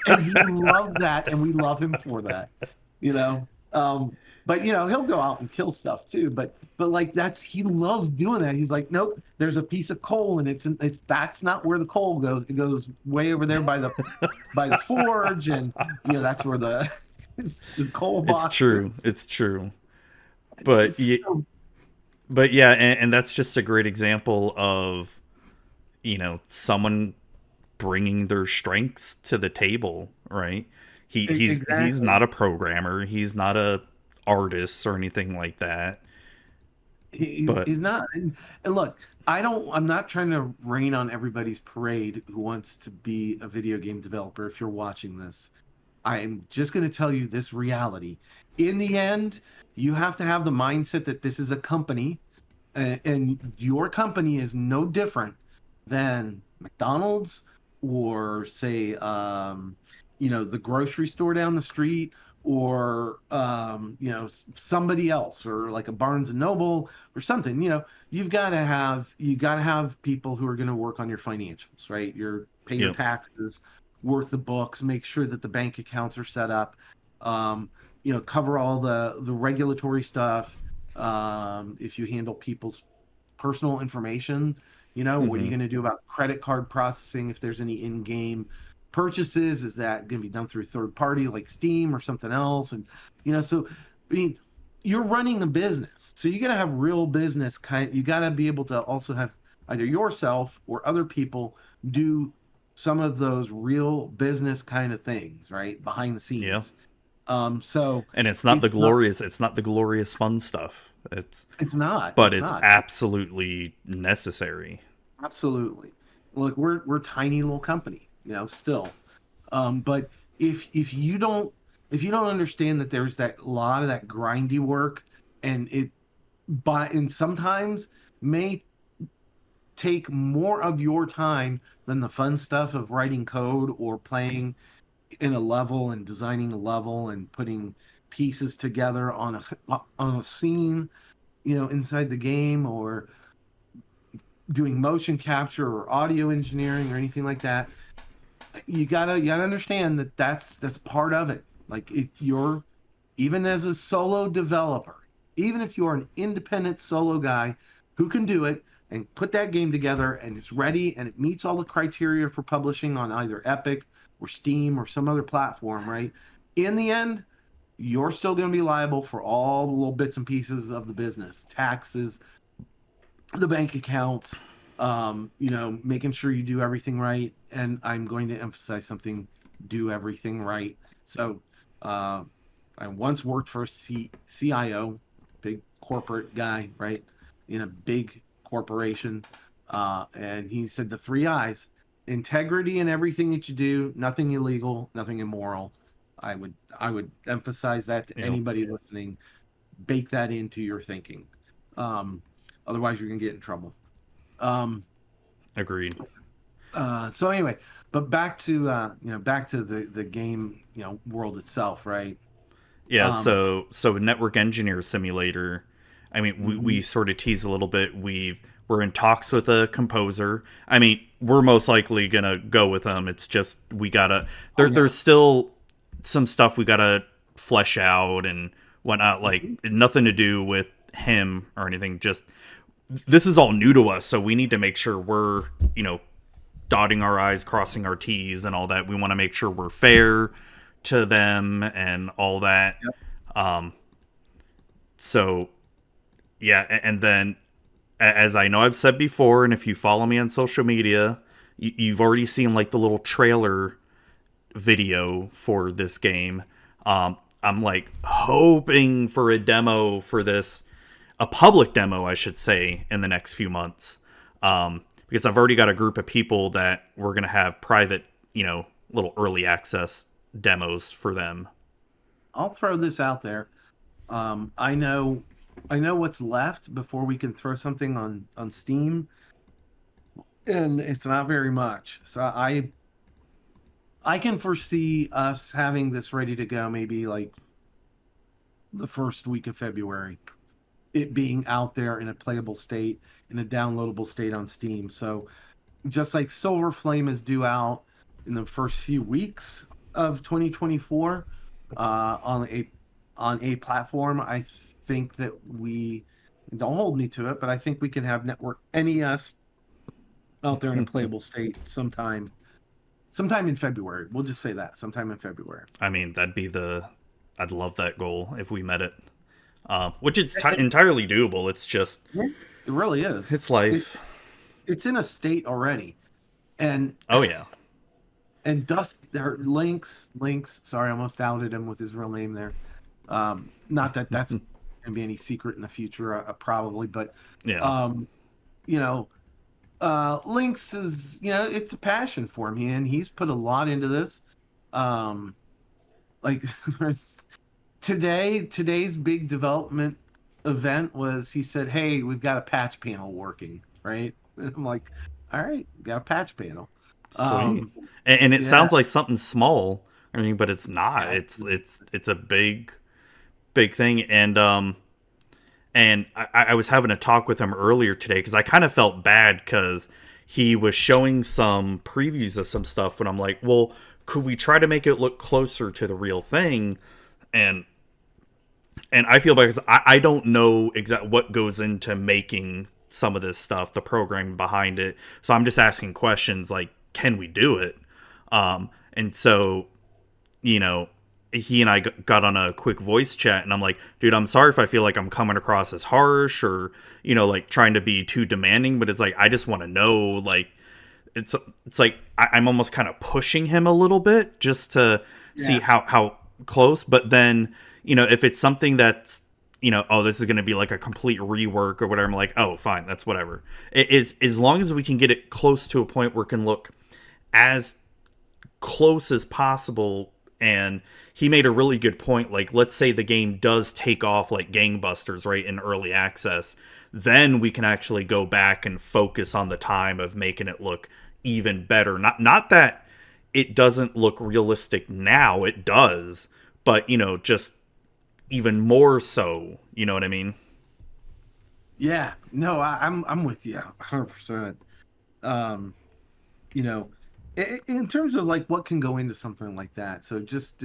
B: And he loves that, and we love him for that, you know. But he'll go out and kill stuff too. But like he loves doing that. He's like, nope, there's a piece of coal, and it's that's not where the coal goes. It goes way over there by the forge, and that's where the coal
A: It's
B: box
A: true.
B: is.
A: It's true.
B: It's
A: But
B: just
A: yeah,
B: so
A: but yeah, and that's just a great example of someone bringing their strengths to the table, right? He's
B: exactly.
A: not a programmer. He's not a artist or anything like that. But
B: He's not. And look, I'm not trying to rain on everybody's parade who wants to be a video game developer. If you're watching this, I'm just going to tell you this reality. In the end, you have to have the mindset that this is a company, and your company is no different than McDonald's or say, the grocery store down the street, or somebody else, or like a Barnes and Noble or something. You got to have people who are going to work on your financials, right? Pay your
A: yep,
B: taxes, work the books, make sure that the bank accounts are set up, cover all the regulatory stuff. If you handle people's personal information, what are you
A: hmm
B: going to do about credit card processing if there's any in-game purchases? Is that going to be done through third party like Steam or something else? And so I mean, you're running a business, so you got to have real business you got to be able to also have either yourself or other people do some of those real business kind of things, right, behind the
A: yeah.
B: scenes. So
A: And it's not the
B: it's not
A: glorious. It's not the glorious fun stuff.
B: it's not
A: But
B: it's
A: it's
B: not
A: absolutely necessary.
B: Absolutely. Look, we're a tiny little company, still. But if you don't understand that there's that lot of that grindy work, and and sometimes may take more of your time than the fun stuff of writing code or playing in a level and designing a level and putting pieces together on a scene, inside the game, or doing motion capture or audio engineering or anything like that. You gotta understand that that's part of it. Like, if you're even as a solo developer, even if you're an independent solo guy who can do it and put that game together and it's ready and it meets all the criteria for publishing on either Epic or Steam or some other platform, right? In the end, you're still going to be liable for all the little bits and pieces of the business, taxes, the bank accounts, making sure you do everything right. And I'm going to emphasize something: do everything right. So, uh, I once worked for a CIO, big corporate guy, right, in a big corporation, and he said the three I's: integrity in everything that you do, nothing illegal, nothing immoral. I would emphasize that to
A: Yep.
B: anybody listening. Bake that into your thinking. Um, Otherwise, you're gonna get in trouble. Um,
A: Agreed.
B: so anyway, but back to the game world itself, right?
A: Yeah,
B: Um,
A: so Network Engineer Simulator. I mean, we
B: mhm.
A: sort of tease a little bit. We're in talks with a composer. I mean, we're most likely gonna go with them. It's just we gotta
B: Oh yeah.
A: there's still some stuff we gotta flesh out and whatnot. Like
B: Mhm.
A: nothing to do with him or anything. Just this is all new to us, so we need to make sure we're dotting our i's, crossing our t's, and all that. We want to make sure we're fair to them and all that.
B: Yep.
A: Um, so yeah, and then as I know I've said before, and if you follow me on social media, you've already seen like the little trailer video for this game. I'm like hoping for a demo for this, a public demo, I should say, in the next few months. Because I've already got a group of people that we're gonna have private, little early access demos for them.
B: I'll throw this out there. I know what's left before we can throw something on Steam, and it's not very much. So I can foresee us having this ready to go maybe like the first week of February. It being out there in a playable state, in a downloadable state on Steam. So just like Silver Flame is due out in the first few weeks of 2024 on a platform, I think that we don't hold me to it, but I think we can have Network NES out there in a playable state sometime in February. We'll just say that sometime in February.
A: I mean, I'd love that goal if we met it. Which it's
B: And-
A: entirely doable. It's just
B: yeah, it really is.
A: it's
B: It,
A: life.
B: it's in a state already, and
A: Oh yeah.
B: Dust or Links. Sorry, I almost outed him with his real name there. Not that that's gonna be any secret in the future, probably, but
A: Yeah.
B: um, you know, Links is it's a passion for him, and he's put a lot into this. Um, like today's big development event was he said, "Hey, we've got a patch panel working, right?" And I'm like, "All right, got a patch panel."
A: Sweet.
B: Um,
A: And it
B: yeah,
A: sounds like something small, I mean, but it's not.
B: yeah,
A: It's a big thing. And I was having a talk with him earlier today because I kind of felt bad because he was showing some previews of some stuff, and I'm like, well, could we try to make it look closer to the real thing? And I feel bad because I don't know exactly what goes into making some of this stuff, the programming behind it. So I'm just asking questions like, can we do it? And so, you know, he and I got on a quick voice chat, and I'm like, dude, I'm sorry if I feel like I'm coming across as harsh or, like trying to be too demanding, but it's like, I just want to know, like, it's like I'm almost kind of pushing him a little bit just to see
B: yeah,
A: how close. But then if it's something that's oh, this is going to be like a complete rework or whatever, I'm like, oh, fine, that's whatever. It is, as long as we can get it close to a point where it can look as close as possible. And he made a really good point. Like, let's say the game does take off like gangbusters, right, in early access, then we can actually go back and focus on the time of making it look even better. Not that it doesn't look realistic now, it does, but just even more so. You know what I mean?
B: yeah. No, I'm with you 100%. Um, you know, in terms of like what can go into something like that. So just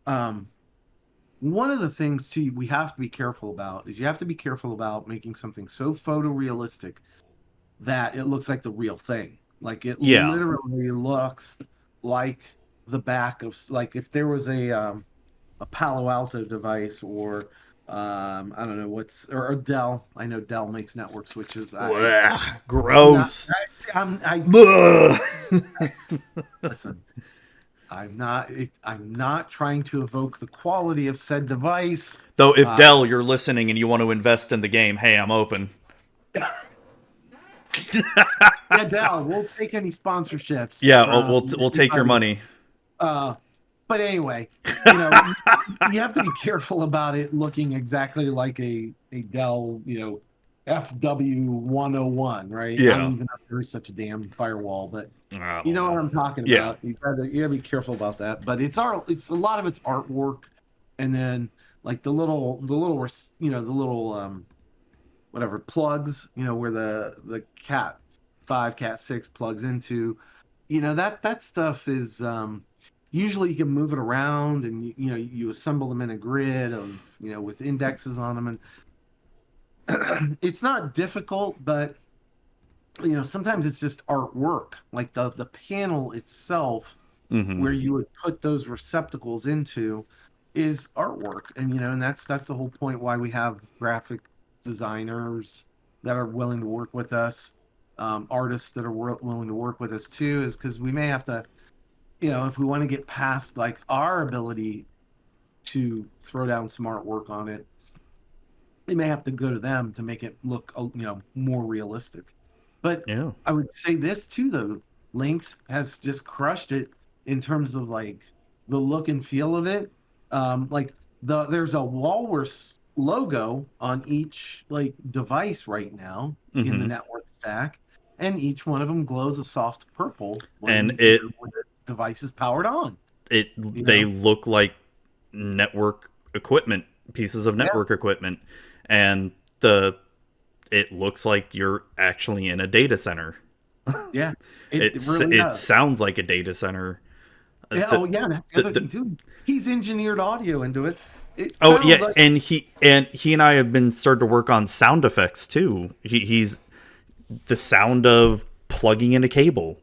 B: um, one of the things too we have to be careful about is you have to be careful about making something so photorealistic that it looks like the real thing. Like it
A: Yeah.
B: literally looks like the back of like if there was a Palo Alto device or I don't know or Dell. I know Dell makes network switches.
A: Blech,
B: I'm not.
A: gross.
B: I
A: Blech.
B: listen. I'm not trying to evoke the quality of said device.
A: Though, if
B: Uh,
A: Dell, you're listening and you want to invest in the game, hey, I'm open.
B: yeah, Dell, we'll take any sponsorships
A: Yeah, we'll
B: from
A: we'll take your
B: anybody.
A: money.
B: Uh, But anyway, you know, you have to be careful about it looking exactly like a Dell, FW101, right? I don't
A: Yeah.
B: even know if there is such a damn firewall, but
A: I
B: you
A: don't
B: know what
A: know.
B: I'm talking
A: Yeah.
B: about. You gotta be careful about that. But it's a lot of it's artwork, and then like the little whatever plugs, where the cat 5, cat 6 plugs into, that stuff is usually you can move it around, and you assemble them in a grid of, with indexes on them, and it's not difficult, but sometimes it's just artwork, like the panel itself
A: Hmm.
B: where you would put those receptacles into is artwork. And and that's the whole point why we have graphic designers that are willing to work with us, artists that are willing to work with us too, is because we may have to, if we want to get past like our ability to throw down some artwork on it, we may have to go to them to make it look more realistic. But
A: Yeah.
B: I would say this too, though. Lynx has just crushed it in terms of like the look and feel of it. Like there's a walrus logo on each like device right now in the
A: Hmm.
B: network stack, and each one of them glows a soft purple
A: And
B: when the device is powered on. You
A: they
B: know?
A: look like network equipment, pieces of
B: Yeah,
A: network equipment, and the it looks like you're actually in a data center.
B: yeah. It really
A: It
B: does.
A: sounds like a data center.
B: Yeah,
A: The,
B: oh yeah, that's the other
A: the
B: thing too. He's engineered audio into it. It
A: Oh
B: sounds
A: yeah,
B: like
A: and he and I have been started to work on sound effects too. He's the sound of plugging in a cable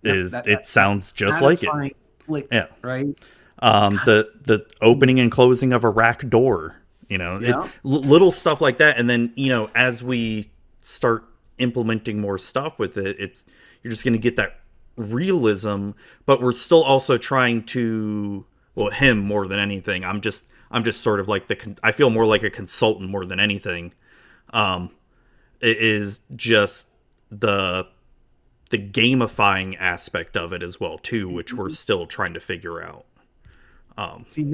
B: yep,
A: is
B: that
A: it sounds just like it.
B: satisfying click,
A: Yeah.
B: right? God,
A: The opening and closing of a rack door,
B: yeah.
A: little stuff like that, and then as we start implementing more stuff with it, you're just going to get that realism, but we're still also trying to, well, him more than anything. I'm just sort of like I feel more like a consultant more than anything. It is just the the gamifying aspect of it as well too, which we're still trying to figure out.
B: See,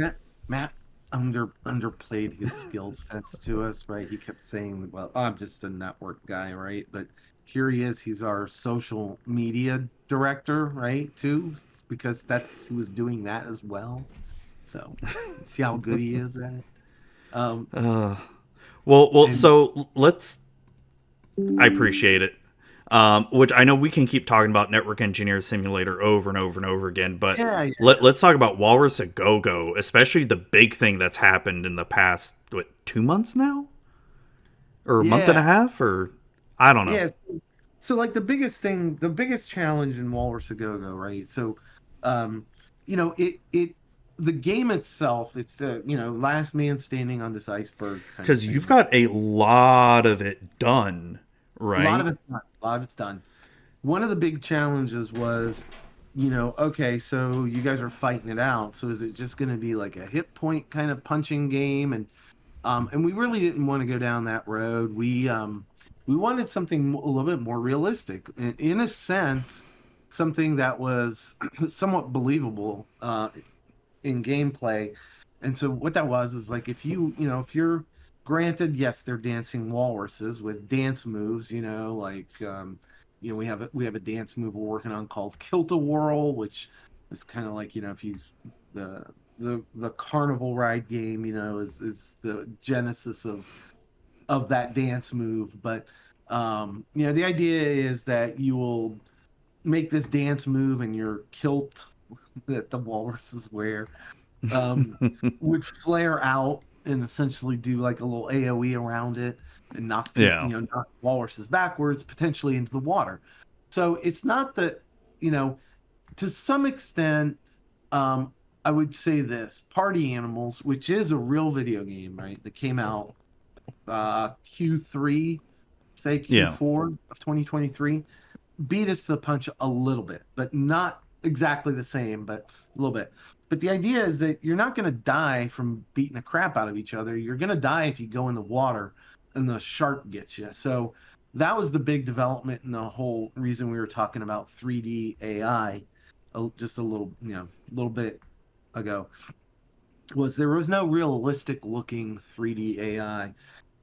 B: Matt underplayed his skill sets to us, right? He kept saying, "Well, I'm just a network guy, right?" But here he is. He's our social media director, right? Too, because he was doing that as well. So, see how good he is at it. Um,
A: Well,
B: and
A: so let's. I appreciate it. Which I know we can keep talking about Network Engineer Simulator over and over and over again, but
B: yeah,
A: let's talk about Walrus a Go Go, especially the big thing that's happened in the past 2 months now, or a month and
B: yeah,
A: a half, or I don't know.
B: yeah. So like the biggest challenge in Walrus a Go-Go, right? So, um, the game itself, it's last man standing on this iceberg kind of
A: Because you've
B: thing.
A: got a lot of it done,
B: A lot of
A: right?
B: it's done. A lot of it's done. One of the big challenges was, okay, so you guys are fighting it out. So is it just going to be like a hit point kind of punching game? And we really didn't want to go down that road. We wanted something a little bit more realistic, in a sense, something that was somewhat believable in gameplay. And so what that was is like if you're granted, yes, they're dancing walruses with dance moves, like we have a dance move we're working on called Kilt-A-Whirl, which is kind of like, if you the the carnival ride game, is the genesis of that dance move. But the idea is that you will make this dance move and your kilt that the walruses wear would flare out and essentially do like a little AoE around it and knock people,
A: Yeah.
B: knock walruses backwards, potentially into the water. So it's not that, you know, to some extent, I would say this Party Animals, which is a real video game, right? That came out Q3, say
A: Yeah.
B: Q4 of 2023, beat us to the punch a little bit, but not exactly the same, but a little bit. But the idea is that you're not going to die from beating the crap out of each other. You're going to die if you go in the water and the shark gets you. So that was the big development and the whole reason we were talking about 3D AI, just a little bit ago, was there was no realistic looking 3D AI.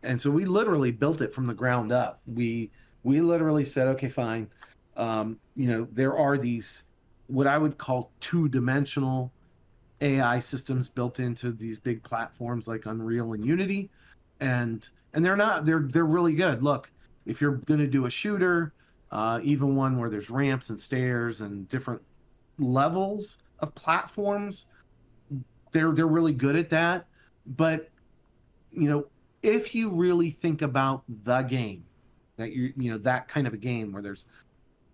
B: And so we literally built it from the ground up. We literally said, okay, fine. There are these what I would call two-dimensional AI systems built into these big platforms like Unreal and Unity, and they're really good. Look, if you're going to do a shooter, even one where there's ramps and stairs and different levels of platforms, they're really good at that. But you know, if you really think about the game, that that kind of a game where there's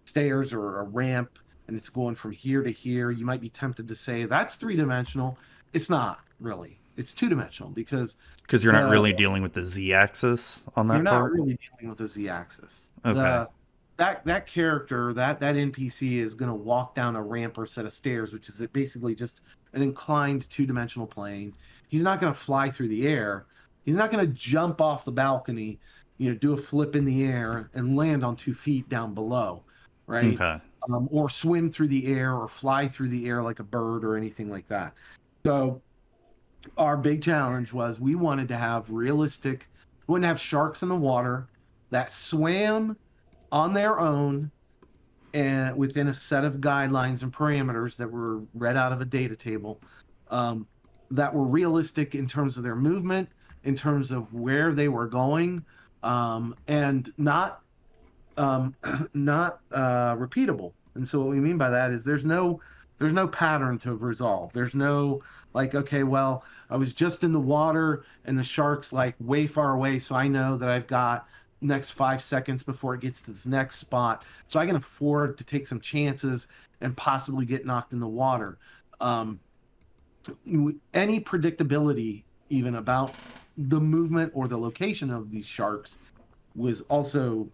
B: stairs or a ramp and it's going from here to here, you might be tempted to say that's three-dimensional. It's not really. It's two-dimensional because
A: Because you're not
B: the
A: really dealing with the z-axis on
B: you're
A: that
B: not
A: part.
B: really dealing with the z-axis.
A: Okay.
B: That character, that NPC is going to walk down a ramp or set of stairs, which is basically just an inclined two-dimensional plane. He's not going to fly through the air. He's not going to jump off the balcony, do a flip in the air and land on 2 feet down below, right?
A: Okay.
B: Or swim through the air or fly through the air like a bird or anything like that. So our big challenge was we wanted to have realistic, we wouldn't have sharks in the water that swam on their own and within a set of guidelines and parameters that were read out of a data table, um, that were realistic in terms of their movement, in terms of where they were going, and um, not repeatable. And so what we mean by that is there's no pattern to resolve. There's no like, okay, well, I was just in the water and the shark's like way far away, so I know that I've got next 5 seconds before it gets to this next spot. So I can afford to take some chances and possibly get knocked in the water. Um, any predictability even about the movement or the location of these sharks was also,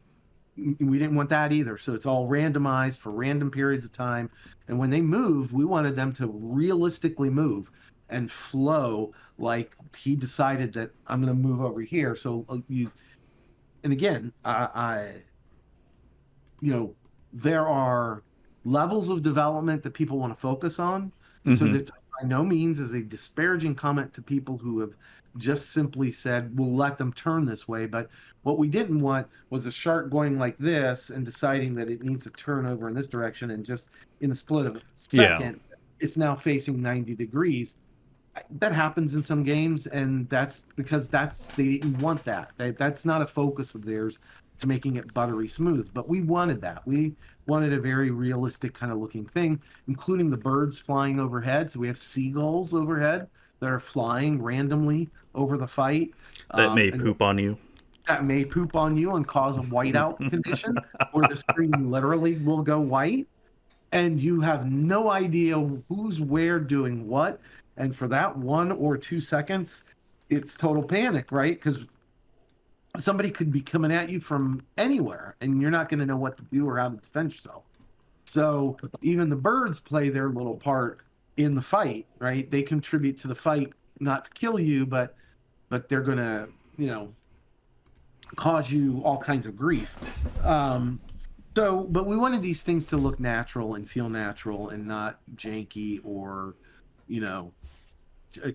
B: we didn't want that either. So it's all randomized for random periods of time. And when they moved, we wanted them to realistically move and flow like he decided that I'm going to move over here. So and again, you know, there are levels of development that people want to focus on. So
A: Mm-hmm.
B: that by no means is a disparaging comment to people who have just simply said, we'll let them turn this way. But what we didn't want was a shark going like this and deciding that it needs to turn over in this direction. And just in the split of a
A: Yeah.
B: second, it's now facing 90 degrees. That happens in some games, and that's because they didn't want that. That's not a focus of theirs to making it buttery smooth. But we wanted that. We wanted a very realistic kind of looking thing, including the birds flying overhead. So we have seagulls overhead that are flying randomly over the fight,
A: That may
B: and
A: poop on you.
B: that may poop on you and cause a whiteout condition where the screen literally will go white and you have no idea who's where doing what. And for that 1 or 2 seconds, it's total panic, right? Because somebody could be coming at you from anywhere and you're not going to know what to do or how to defend yourself. So even the birds play their little part in the fight, right? They contribute to the fight, not to kill you, but they're going to, cause you all kinds of grief. Um, but we wanted these things to look natural and feel natural and not janky or, you know,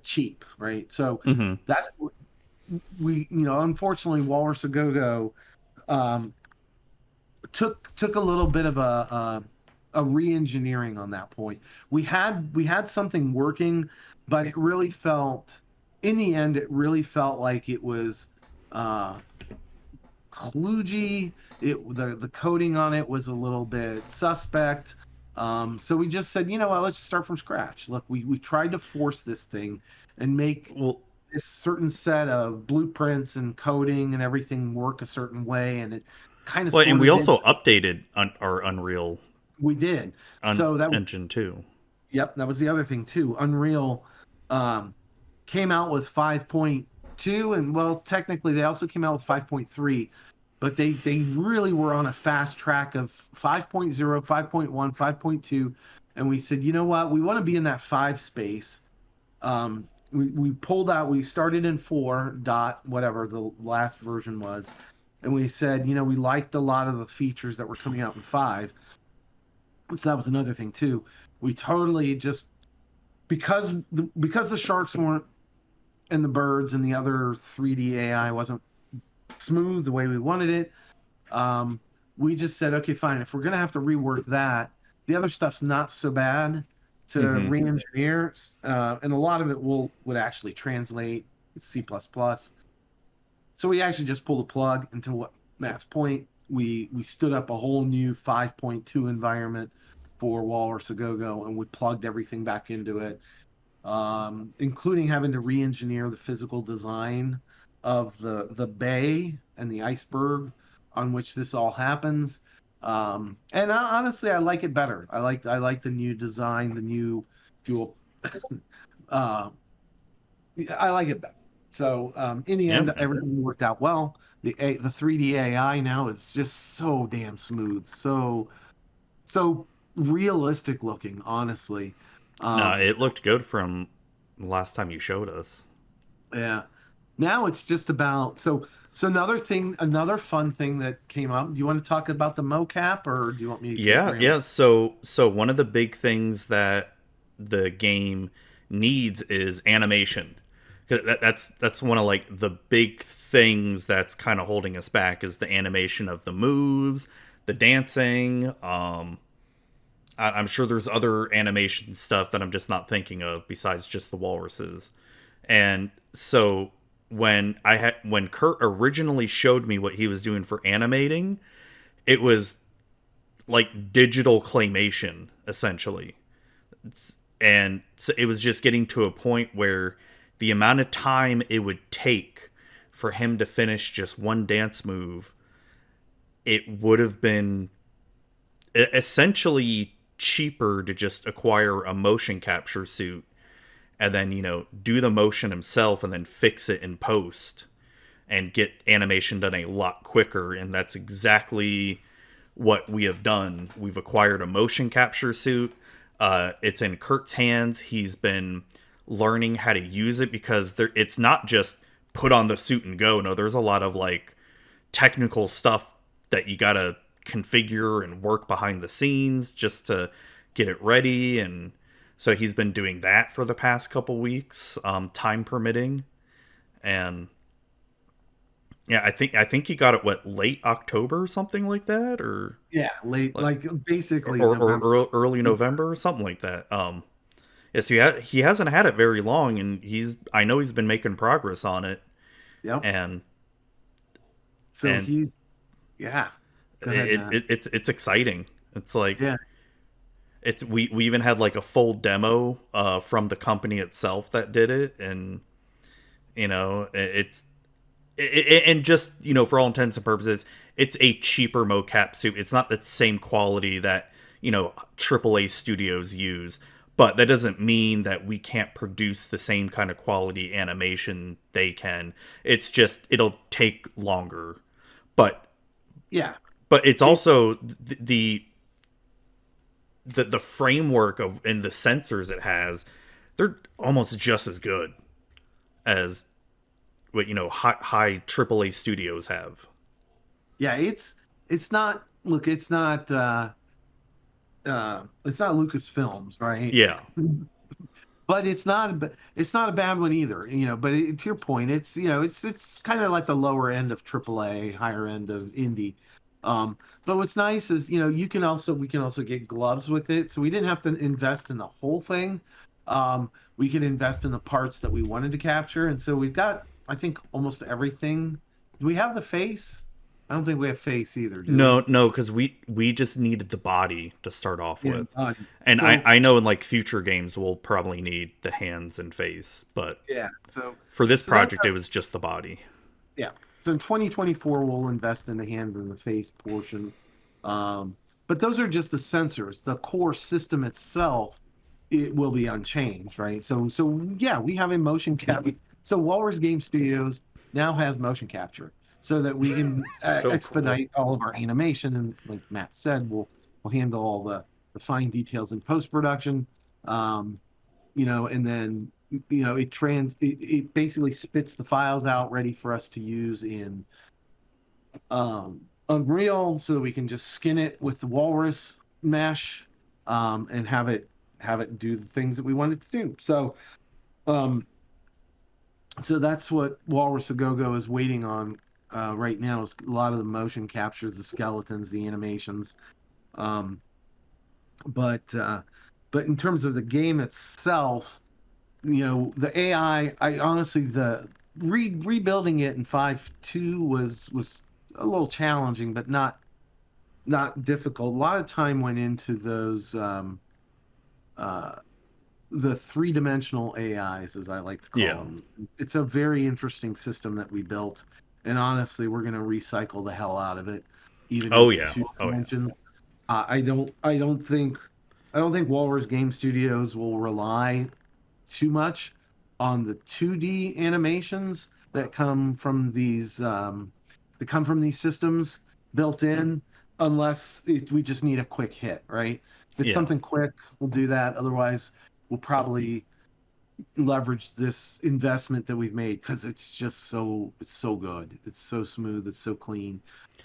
B: cheap, right? So
A: Mm-hmm.
B: that's what unfortunately, Walrus Go um, took a little bit of a re-engineering on that point. We had something working, but it really felt, in the end, it really felt like it was uh, kludgy. The coding on it was a little bit suspect. So we just said, you know what, let's just start from scratch. Look, we tried to force this thing and make
A: Well,
B: this certain set of blueprints and coding and everything work a certain way, and it kind of
A: well, and
B: sort
A: we
B: of did.
A: also updated our Unreal
B: We did. So that
A: engine too.
B: Yep, that was the other thing too. Unreal um, came out with 5.2, and well, technically they also came out with 5.3, but they really were on a fast track of 5.0, 5.1, 5.2, and we said, you know what, we want to be in that 5 space. We pulled out. We started in 4 dot whatever the last version was, and we said, we liked a lot of the features that were coming out in 5. So that was another thing too. We totally just because the sharks weren't and the birds and the other 3D AI wasn't smooth the way we wanted it. Um, we just said, okay, fine. If we're gonna have to rework that, the other stuff's not so bad to
A: Mm-hmm.
B: re-engineer, and a lot of it would actually translate C++. So we actually just pulled the plug. Until what Matt's point, we stood up a whole new 5.2 environment for Walrus A Go, and we plugged everything back into it, including having to re-engineer the physical design of the bay and the iceberg on which this all happens. And honestly, I like it better. I like the new design, the new fuel. uh, I like it better. So in the
A: Yeah,
B: end,
A: man.
B: everything worked out well. The 3D AI now is just so damn smooth, so realistic looking. Honestly,
A: No,
B: um,
A: it looked good from the last time you showed us.
B: yeah. Now it's just about so another thing, another fun thing that came up. Do you want to talk about the mocap, or do you want me to keep
A: Yeah,
B: rambling?
A: yeah. So one of the big things that the game needs is animation. 'Cause that's one of like the big things that's kind of holding us back is the animation of the moves, the dancing. I'm sure there's other animation stuff that I'm just not thinking of besides just the walruses. And so when Kurt originally showed me what he was doing for animating, it was like digital claymation essentially. And so it was just getting to a point where the amount of time it would take for him to finish just one dance move, it would have been essentially cheaper to just acquire a motion capture suit and then, do the motion himself and then fix it in post and get animation done a lot quicker. And that's exactly what we have done. We've acquired a motion capture suit. It's in Kurt's hands. He's been learning how to use it because it's not just put on the suit and go. No, there's a lot of like technical stuff that you gotta configure and work behind the scenes just to get it ready. And so he's been doing that for the past couple weeks, time permitting. And yeah, I think he got it what, late October or something like that, or
B: Yeah, late,
A: like
B: like basically
A: or
B: November.
A: early November or something like that. Yes, he hasn't had it very long, and I know he's been making progress on it,
B: Yep.
A: and
B: So
A: and
B: he's yeah. Go ahead, Matt.
A: it's exciting. It's like
B: Yeah,
A: we even had like a full demo from the company itself that did it, and and just for all intents and purposes, it's a cheaper mocap suit. It's not the same quality that AAA studios use, but that doesn't mean that we can't produce the same kind of quality animation they can. It's just it'll take longer, but
B: yeah.
A: it's
B: It
A: also the framework of and the sensors it has. They're almost just as good as what high AAA studios have.
B: yeah. It's not. Look, it's not Lucasfilms, right?
A: Yeah.
B: But it's not a bad one either, but to your point, it's kind of like the lower end of AAA, higher end of indie. But what's nice is we can also get gloves with it, so we didn't have to invest in the whole thing. We could invest in the parts that we wanted to capture, and so we've got, I think, almost everything. Do we have the face? I don't think we have face either, do we?
A: No, because we just needed the body to start off
B: Yeah.
A: with, and I
B: So
A: I know in like future games we'll probably need the hands and face, but
B: yeah, so
A: for this
B: so that's
A: project it was just the body.
B: Yeah. So in 2024, we'll invest in the hand and the face portion. Um, but those are just the sensors. The core system itself, it will be unchanged, right? So yeah, we have a motion cap. So Walrus Game Studios now has motion capture so that we can
A: So cool.
B: expedite all of our animation. And like Matt said, we'll handle all the fine details in post production. Um, and then it basically spits the files out ready for us to use in Unreal, so that we can just skin it with the Walrus mesh, and have it do the things that we want it to do. Um, so that's what Walrus A Go-Go is waiting on right now. Is a lot of the motion captures, the skeletons, the animations. Um, but but in terms of the game itself, the I honestly the rebuilding it in 5.2 was a little challenging, but not difficult. A lot of time went into those uh, the three-dimensional AIs, as I like to call
A: Yeah.
B: them. It's a very interesting system that we built, and honestly, we're going to recycle the hell out of it, even
A: Oh
B: into
A: yeah.
B: two
A: Oh yeah.
B: dimensions. I don't think Walrus Game Studios will rely too much on the 2D animations that come from these systems built in, unless we just need a quick hit, right? If it's
A: Yeah.
B: something quick, we'll do that. Otherwise, we'll probably leverage this investment that we've made because it's so good. It's so smooth. It's so clean.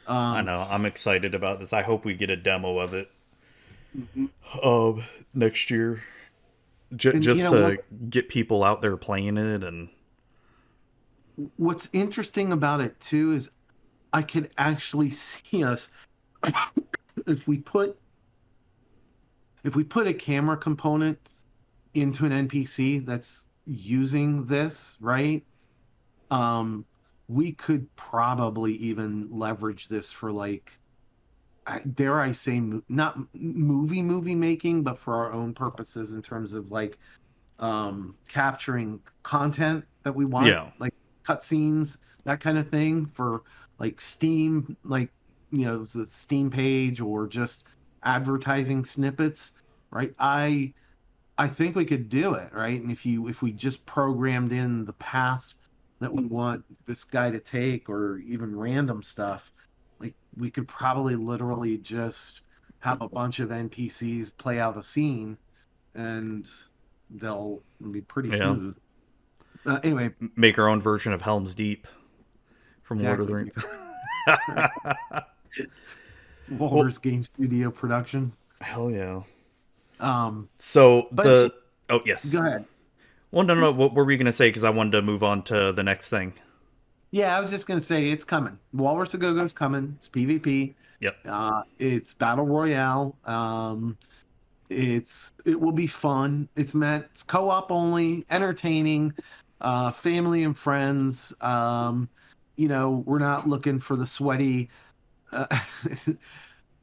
A: I
B: Um,
A: know. I'm excited about this. I hope we get a demo of it
B: mhm.
A: next year,
B: And
A: just to get people out there playing it. And
B: what's interesting about it too is I could actually see us if we put a camera component into an NPC that's using this, right? Um, we could probably even leverage this for like, dare I say, not movie making, but for our own purposes in terms of like capturing content that we want,
A: yeah.
B: like cutscenes, that kind of thing for like Steam, like the Steam page or just advertising snippets, right? I think we could do it, right? And if we just programmed in the path that we want this guy to take, or even random stuff, like we could probably literally just have a bunch of NPCs play out a scene, and they'll be pretty
A: Yeah.
B: smooth. Anyway,
A: Make our own version of Helm's Deep from Lord of the
B: exactly.
A: Rings. Well,
B: Walrus Game Studio production.
A: hell yeah.
B: Um,
A: So
B: but
A: oh yes.
B: go ahead.
A: Well, no, no, no. What were we gonna say? Because I wanted to move on to the next thing.
B: Yeah, I was just gonna say it's coming. Walrus A Go-Go's coming. It's PvP.
A: Yep.
B: It's battle royale. It will be fun. It's co-op only, entertaining, family and friends. We're not looking for the sweaty. Uh,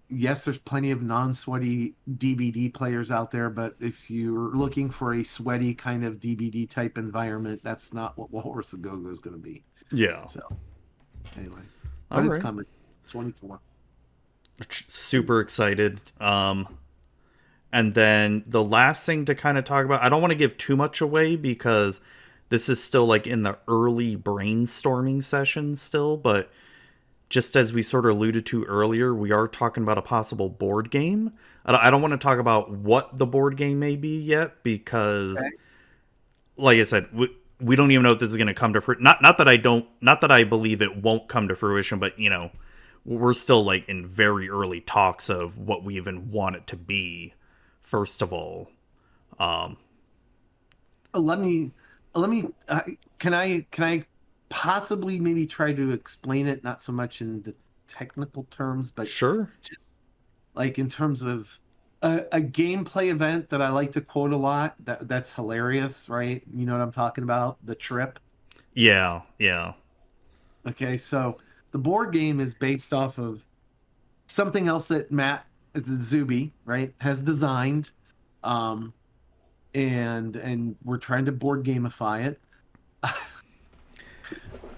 B: yes, there's plenty of non-sweaty DBD players out there, but if you're looking for a sweaty kind of DBD type environment, that's not what Walrus A Go-Go is going to be.
A: Yeah.
B: So anyway,
A: All
B: but it's
A: right.
B: coming. 24.
A: Super excited. And then the last thing to kind of talk about, I don't want to give too much away because this is still like in the early brainstorming session still, but just as we sort of alluded to earlier, we are talking about a possible board game. I don't want to talk about what the board game may be yet because,
B: Okay.
A: like I said, we don't even know if this is going to come to fruition. Not that I believe it won't come to fruition, but we're still like in very early talks of what we even want it to be. First of all, um,
B: Let me can I possibly maybe try to explain it not so much in the technical terms, but
A: sure,
B: just like in terms of a gameplay event that I like to quote a lot, that's hilarious, right? You know what I'm talking about? The trip.
A: yeah, yeah,
B: Okay, so the board game is based off of something else that Matt Zuby, right, has designed. Um, and we're trying to board gamify it.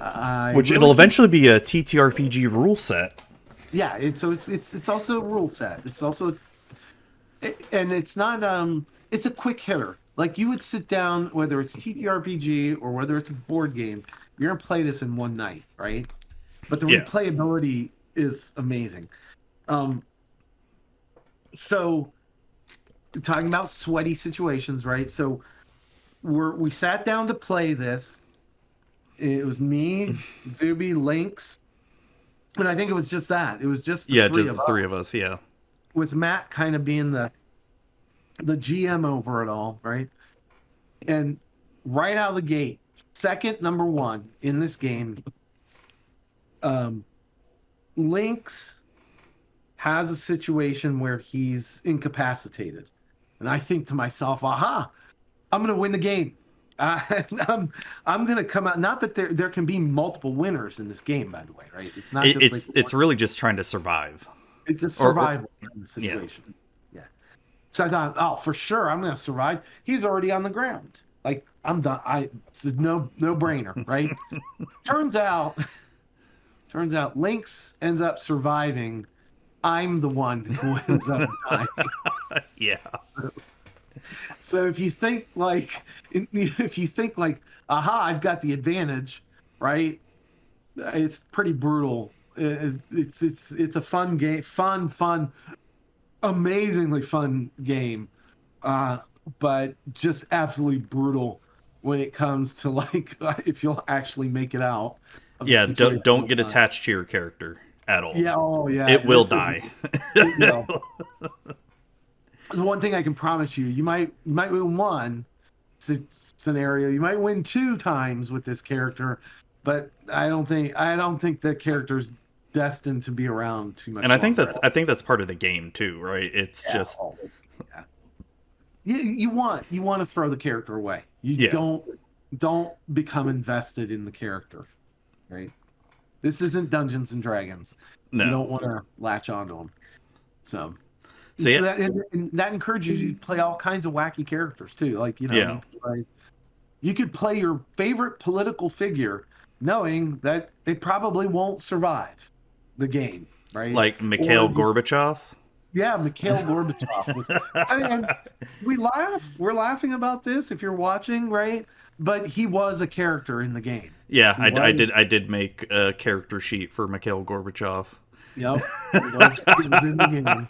B: I
A: which it'll
B: really can't.
A: eventually be a TTRPG rule set.
B: Yeah, it's also a rule set. It's also and it's not it's a quick hitter. Like you would sit down, whether it's TTRPG or whether it's a board game, you're gonna play this in one night, right? But the
A: Yeah,
B: replayability is amazing. Um, so talking about sweaty situations, right? So we sat down to play this. It was me, Zuby, Lynx, and I think it was just that. It was just the
A: yeah,
B: three
A: just
B: of
A: the
B: us,
A: three of us. Yeah,
B: with Matt kind of being the GM over it all, right? And right out of the gate, second number one in this game, um, Lynx has a situation where he's incapacitated. And I think to myself, aha, I'm going to win the game. I'm, I'm going to come out. Not that there can be multiple winners in this game, by the way, right? It's not just like
A: It's really just trying to survive.
B: it's a
A: Or
B: survival kind of
A: yeah.
B: situation. Yeah. So I thought, oh, for sure, I'm going to survive. He's already on the ground. Like I'm done. It's a no brainer, right? Turns out, turns out, Lynx ends up surviving. I'm the one who ends up dying.
A: Yeah.
B: So if you think like, aha, I've got the advantage, right? It's pretty brutal. It's a fun game, fun, amazingly fun game, uh, but just absolutely brutal when it comes to like if you'll actually make it out of the
A: Yeah,
B: situation.
A: don't get attached to your character at all.
B: Yeah, oh yeah,
A: It will
B: this is
A: die.
B: it will. There's one thing I can promise you: you might win one scenario, you might win two times with this character, but I don't think the character's destined to be around too much
A: And
B: longer.
A: I think that's part of the game too, right? It's
B: Yeah,
A: just
B: yeah. You want to throw the character away. You
A: yeah.
B: don't become invested in the character, right? This isn't Dungeons and Dragons. You
A: No.
B: don't want to latch onto them. So,
A: So
B: so
A: yeah,
B: and that encourages you to play all kinds of wacky characters too. Like
A: yeah.
B: you could play your favorite political figure, knowing that they probably won't survive the game, right?
A: Like
B: Or
A: Mikhail Gorbachev.
B: yeah, Mikhail Gorbachev was. I mean, we laugh. We're laughing about this if you're watching, right? But he was a character in the game.
A: Yeah,
B: He was.
A: I did make a character sheet for Mikhail Gorbachev.
B: Yep. He was in the game.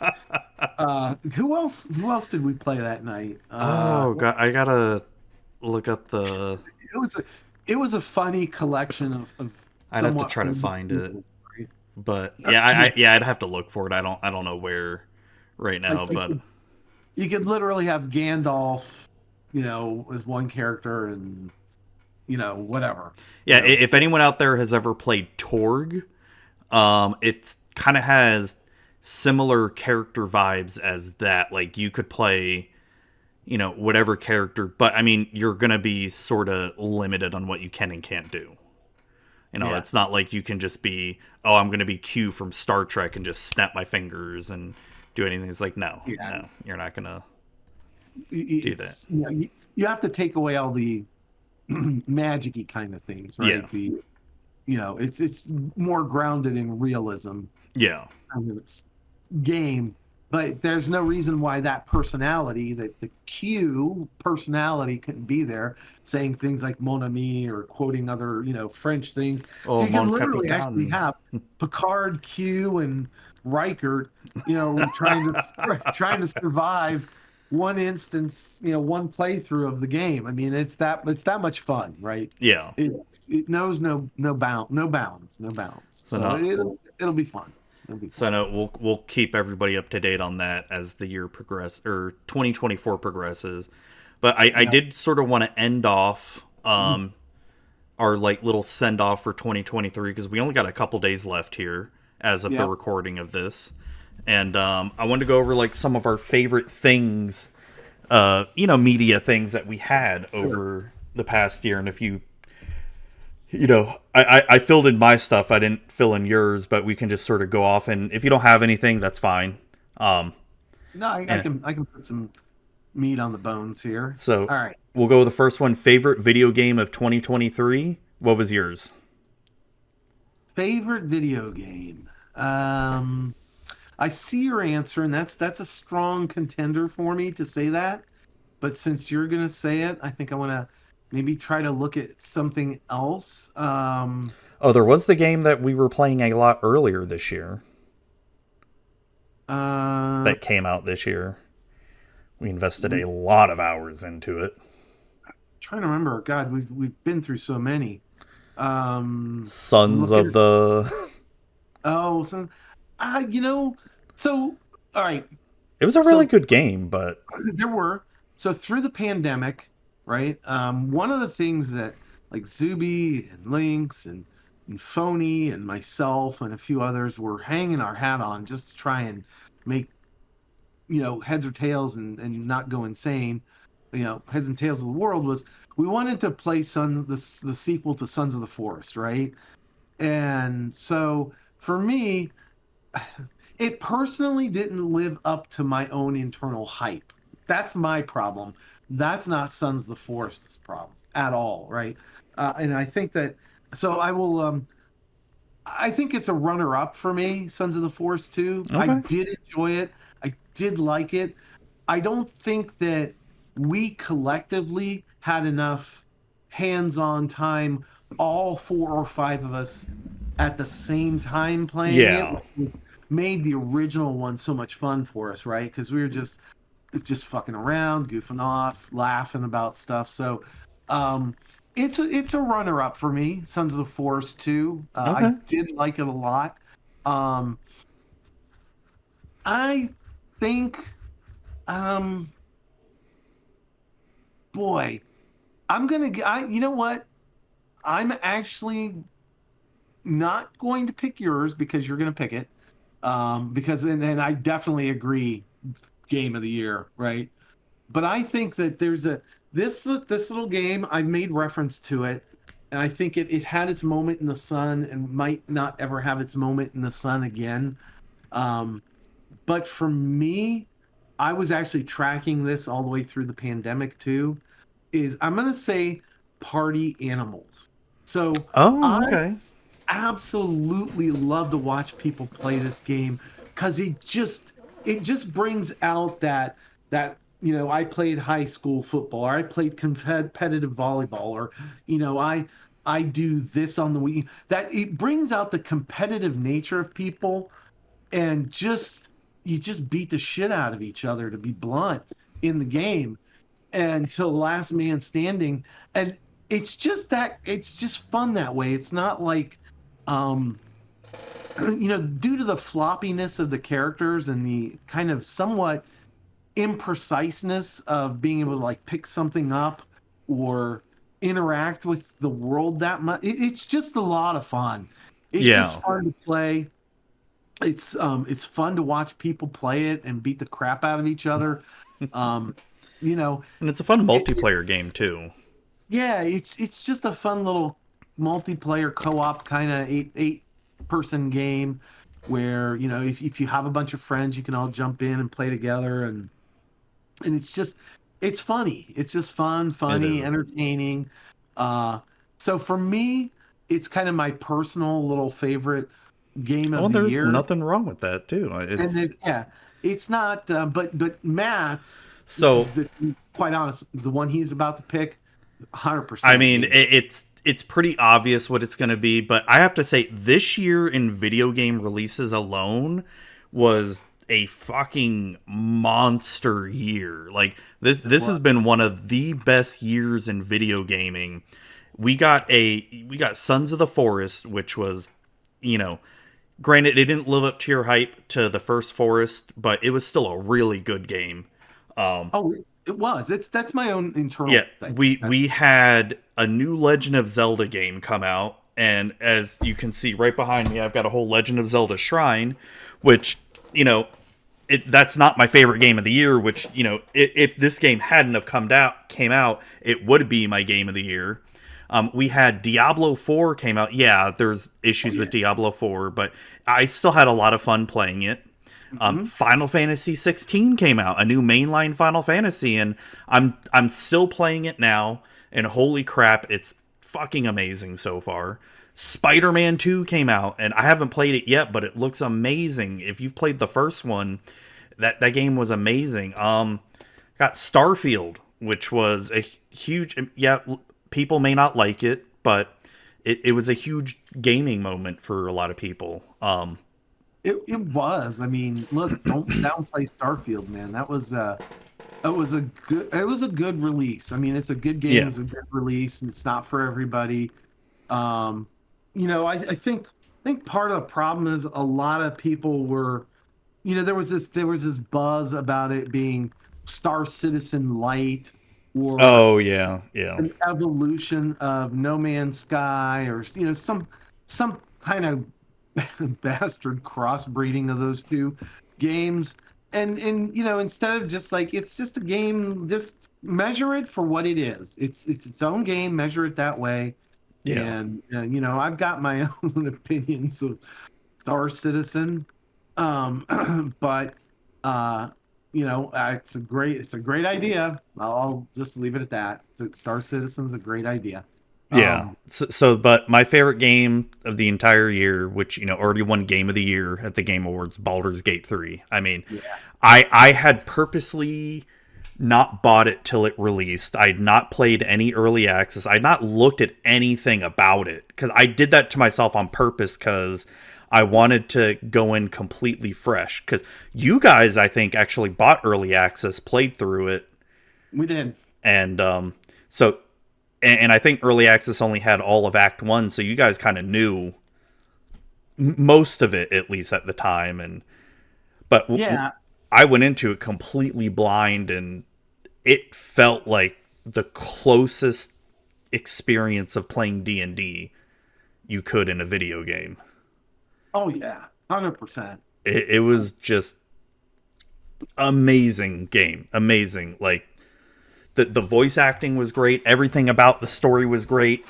B: Who else? Who else did we play that night?
A: Oh god, I gotta look up the.
B: It was a funny collection of
A: I'd have to
B: somewhat
A: try to
B: famous
A: find it,
B: people, right?
A: but yeah, yeah, I'd have to look for it. I don't know where right now,
B: Like
A: but
B: you could literally have Gandalf, as one character, and whatever.
A: yeah, if anyone out there has ever played Torg, it kind of has similar character vibes as that. Like you could play, whatever character, but I mean, you're gonna be sort of limited on what you can and can't do.
B: Yeah.
A: It's not like you can just be, oh, I'm gonna be Q from Star Trek and just snap my fingers and do anything. It's like, no,
B: Yeah.
A: no, you're not gonna do that.
B: It's, you have to take away all the magic-y kind of things, right?
A: Yeah,
B: It's more grounded in realism
A: yeah,
B: kind of game, but there's no reason why that personality, that the Q personality, couldn't be there, saying things like "mon ami" or quoting other, French things. So
A: oh,
B: you can
A: mon
B: literally actually
A: capitaine.
B: have Picard, Q, and Riker, trying to survive one instance, one playthrough of the game. I mean, it's that much fun, right?
A: Yeah.
B: It knows no bounds.
A: So
B: So
A: no,
B: it'll be fun. It'll be
A: so
B: fun.
A: no, we'll keep everybody up to date on that as the year progresses or 2024 progresses. But I
B: Yeah.
A: did sort of want to end off our like little send off for 2023 because we only got a couple days left here as of the
B: Yeah.
A: recording of this, and I wanted to go over like some of our favorite things, media things that we had over the past year, and if I filled in my stuff. I didn't fill in yours, but we can just sort of go off. And if you don't have anything, that's fine.
B: No, I
A: And
B: can put some meat on the bones here.
A: so
B: All right.
A: we'll go with the first one. Favorite video game of 2023. What was yours?
B: Favorite video game. I see your answer, and that's a strong contender for me to say that. But since you're gonna say it, I think I want to maybe try to look at something else.
A: Oh, there was the game that we were playing a lot earlier this year
B: Uh,
A: that came out this year. We invested a lot of hours into it.
B: trying to remember. God, we've been through so many. I'm
A: Sons of
B: looking.
A: the.
B: Oh, so, so all right.
A: It was a really
B: So
A: good game, but
B: there were so through the pandemic, right? One of the things that like Zuby and Lynx and Phony and myself and a few others were hanging our hat on just to try and make heads or tails and not go insane. Heads and tails of the world was we wanted to play the sequel to Sons of the Forest, right? And so for me, it personally didn't live up to my own internal hype. That's my problem. That's not Sons of the Forest's problem at all, right? And I think that so I will. I think it's a runner-up for me, Sons of the Forest 2. I
A: okay.
B: did enjoy it. I did like it. I don't think that we collectively had enough hands-on time, all four or five of us at the same time playing it,
A: Yeah.
B: which made the original one so much fun for us, right? Because we were just fucking around, goofing off, laughing about stuff. So, um, it's a runner up for me. Sons of the Forest 2. I
A: Okay.
B: did like it a lot. Um, I think, um, boy, you know what? I'm actually not going to pick yours because you're going to pick it. Because and I definitely agree, game of the year, right? But I think that there's this little game. I made reference to it, and I think it had its moment in the sun and might not ever have its moment in the sun again. Um, but for me, I was actually tracking this all the way through the pandemic too. Is I'm gonna say Party Animals. So
A: Oh,
B: I
A: okay.
B: absolutely love to watch people play this game because it just brings out that I played high school football, or I played competitive volleyball, or I do this on the week. That it brings out the competitive nature of people, and you just beat the shit out of each other, to be blunt, in the game until last man standing. And it's just fun that way. It's not like um due to the floppiness of the characters and the kind of somewhat impreciseness of being able to like pick something up or interact with the world that much. It's just a lot of fun. It's just
A: Yeah.
B: fun to play. It's fun to watch people play it and beat the crap out of each other. Um, you know,
A: And it's a fun
B: it,
A: multiplayer game too.
B: yeah, it's just a fun little multiplayer co-op kind of eight person game where if you have a bunch of friends, you can all jump in and play together, and it's funny. It's just fun,
A: It
B: funny,
A: is.
B: entertaining. Uh, so for me, it's kind of my personal little favorite game
A: Oh,
B: of
A: and
B: the
A: there's
B: year.
A: nothing wrong with that too.
B: And
A: It's
B: yeah, it's not. But Matt's,
A: so.
B: quite honest, the one he's about to pick,
A: I
B: 100%
A: mean,
B: game.
A: it's pretty obvious what it's going to be, but I have to say, this year in video game releases alone was a fucking monster year. Like
B: It
A: this has
B: was.
A: been one of the best years in video gaming. We got Sons of the Forest, which was, you know, granted it didn't live up to your hype to the first Forest, but it was still a really good game. Um,
B: Oh, it was. That's my own
A: yeah,
B: internal thing.
A: we had a new Legend of Zelda game come out, and as you can see right behind me, I've got a whole Legend of Zelda shrine, which that's not my favorite game of the year. Which if this game hadn't have came out, it would be my game of the year. We had Diablo 4 came out. Yeah, there's
B: Oh
A: issues with
B: yeah.
A: Diablo 4, but I still had a lot of fun playing it.
B: Hmm.
A: Final Fantasy 16 came out, a new mainline Final Fantasy, and I'm still playing it now. And holy crap, it's fucking amazing so far. Spider-Man 2 came out, and I haven't played it yet, but it looks amazing. If you've played the first one, that game was amazing. Got Starfield, which was a huge, yeah, people may not like it, but it was a huge gaming moment for a lot of people.
B: It was. I mean, look, don't downplay Starfield, man. It was a good release. I mean, it's a good game,
A: Yeah.
B: it's a good release, and it's not for everybody. I think part of the problem is a lot of people were there was this buzz about it being Star Citizen Light or
A: Oh yeah, yeah,
B: an evolution of No Man's Sky, or some kind of bastard crossbreeding of those two games. And instead of just like it's just a game, just measure it for what it is. It's its own game, measure it that way.
A: yeah,
B: And I've got my own opinions of Star Citizen. But it's a great idea. I'll just leave it at that. Star Citizen's a great idea.
A: yeah.
B: Um,
A: But my favorite game of the entire year, which already won Game of the Year at the Game Awards, Baldur's Gate 3. I mean,
B: yeah.
A: I had purposely not bought it till it released. I'd not played any early access. I'd not looked at anything about it because I did that to myself on purpose because I wanted to go in completely fresh. Because you guys, I think, actually bought early access, played through it,
B: We did.
A: and so and I think early access only had all of Act One, so you guys kind of knew most of it at least at the time. And but
B: Yeah.
A: I went into it completely blind, and it felt like the closest experience of playing D&D you could in a video game.
B: Oh yeah. 100%.
A: It was just amazing game, amazing. Like the voice acting was great, everything about the story was great.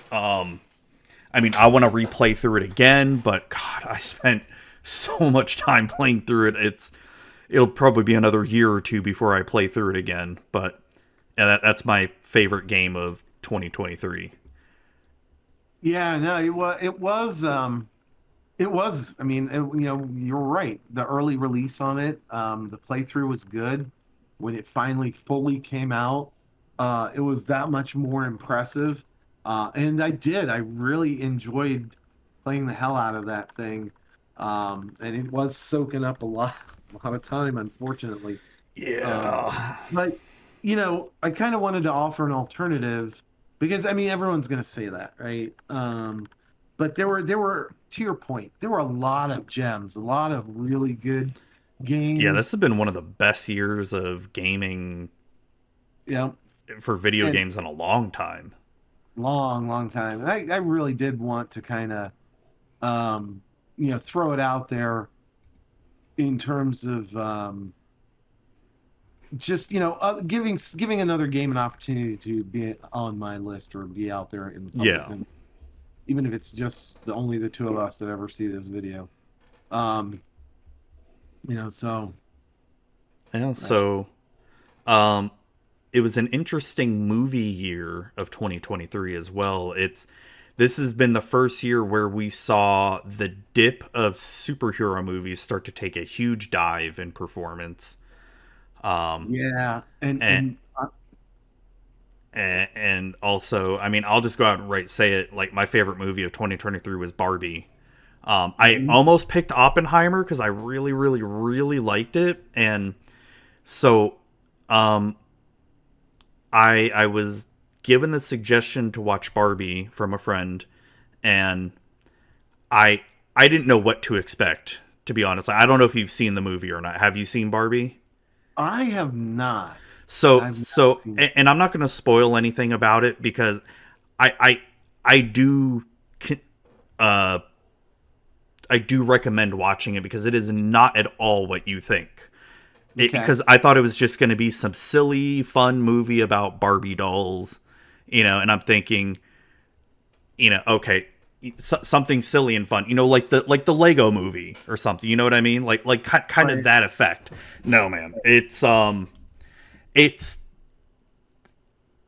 A: I mean, I want to replay through it again, but God, I spent so much time playing through it. It'll probably be another year or two before I play through it again. But yeah, that's my favorite game of 2023.
B: Yeah. No. It was. I mean, you're right. The early release on it, the playthrough was good. When it finally fully came out, it was that much more impressive. And I really enjoyed playing the hell out of that thing. And it was soaking up a lot of time, unfortunately. Um,
A: Yeah,
B: but I kind of wanted to offer an alternative because I mean everyone's going to say that, right? But there were to your point, there were a lot of gems, a lot of really good
A: yeah. This
B: games.
A: has been one of the best years of gaming
B: Yeah,
A: for video
B: and
A: games in a long time.
B: long, long time. I really did want to kind of throw it out there in terms of just giving another game an opportunity to be on my list or be out there in the public,
A: Yeah,
B: and even if it's just only the two of us that ever see this video. Um, so
A: yeah.
B: that's
A: So, um, it was an interesting movie year of 2023 as well. This has been the first year where we saw the dip of superhero movies start to take a huge dive in performance. Um,
B: yeah, and
A: and
B: and
A: and also, I mean, I'll just go out and say it. Like my favorite movie of 2023 was Barbie. I almost picked Oppenheimer because I really, really, really liked it, and so um, I was given the suggestion to watch Barbie from a friend, and I I didn't know what to expect. To be honest, I don't know if you've seen the movie or not. Have you seen Barbie?
B: I have not.
A: So
B: I've not
A: so
B: seen.
A: and I'm not going to spoil anything about it because I do uh I do recommend watching it because it is not at all what you think.
B: Okay.
A: Because I thought it was just going to be some silly, fun movie about Barbie dolls, and I'm thinking, okay, something silly and fun, like the Lego movie or something. You know what I mean? Like kind of
B: Right.
A: that effect. No, man, it's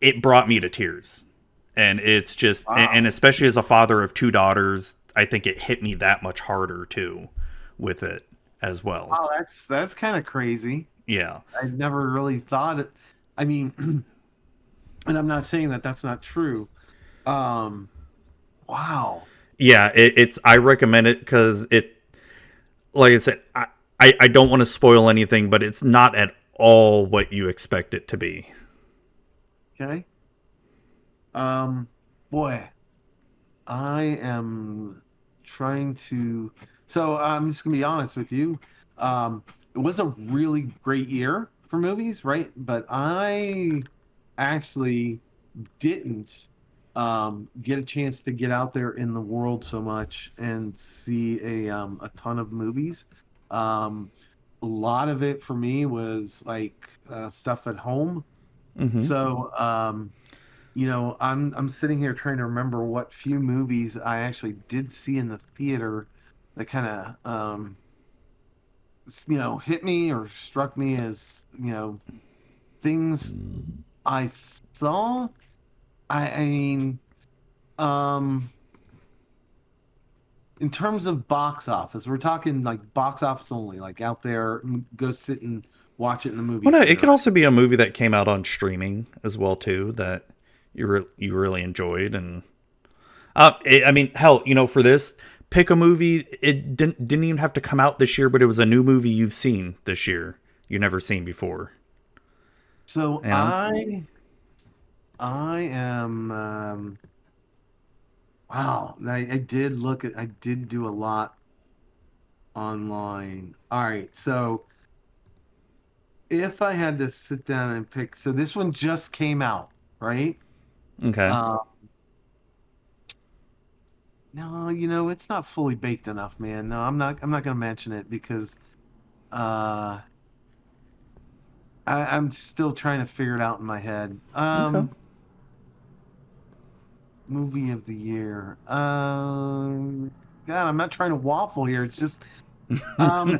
A: it brought me to tears, and it's just, and
B: Wow.
A: especially as a father of two daughters, I think it hit me that much harder too, with it as well.
B: Wow. That's kind of crazy.
A: Yeah.
B: I never really thought it. I mean, and I'm not saying that that's not true. Um, wow.
A: Yeah, it's I recommend it because like I said, I don't want to spoil anything, but it's not at all what you expect it to be.
B: Okay. Um, boy, I am trying to. So I'm just gonna be honest with you. Um, it was a really great year for movies, right? But I actually didn't get a chance to get out there in the world so much and see a ton of movies. Um, a lot of it for me was like stuff at home.
A: Mm-hmm.
B: So I'm sitting here trying to remember what few movies I actually did see in the theater that kind of hit me or struck me as things I saw. I mean, um, in terms of box office, we're talking like box office only, like out there, go sit and watch it in the movie
A: Well, no, it
B: theater,
A: could
B: right?
A: also be a movie that came out on streaming as well too that you really enjoyed, and I mean, hell, for this, pick a movie. It didn't even have to come out this year, but it was a new movie you've seen this year you never seen before.
B: So
A: You know,
B: I am wow. I did do a lot online. All right, so if I had to sit down and pick, so this one just came out, right?
A: okay,
B: Uh, no, it's not fully baked enough, man. No, I'm not gonna mention it because uh I'm still trying to figure it out in my head.
A: okay.
B: Movie of the year. God, I'm not trying to waffle here. It's just um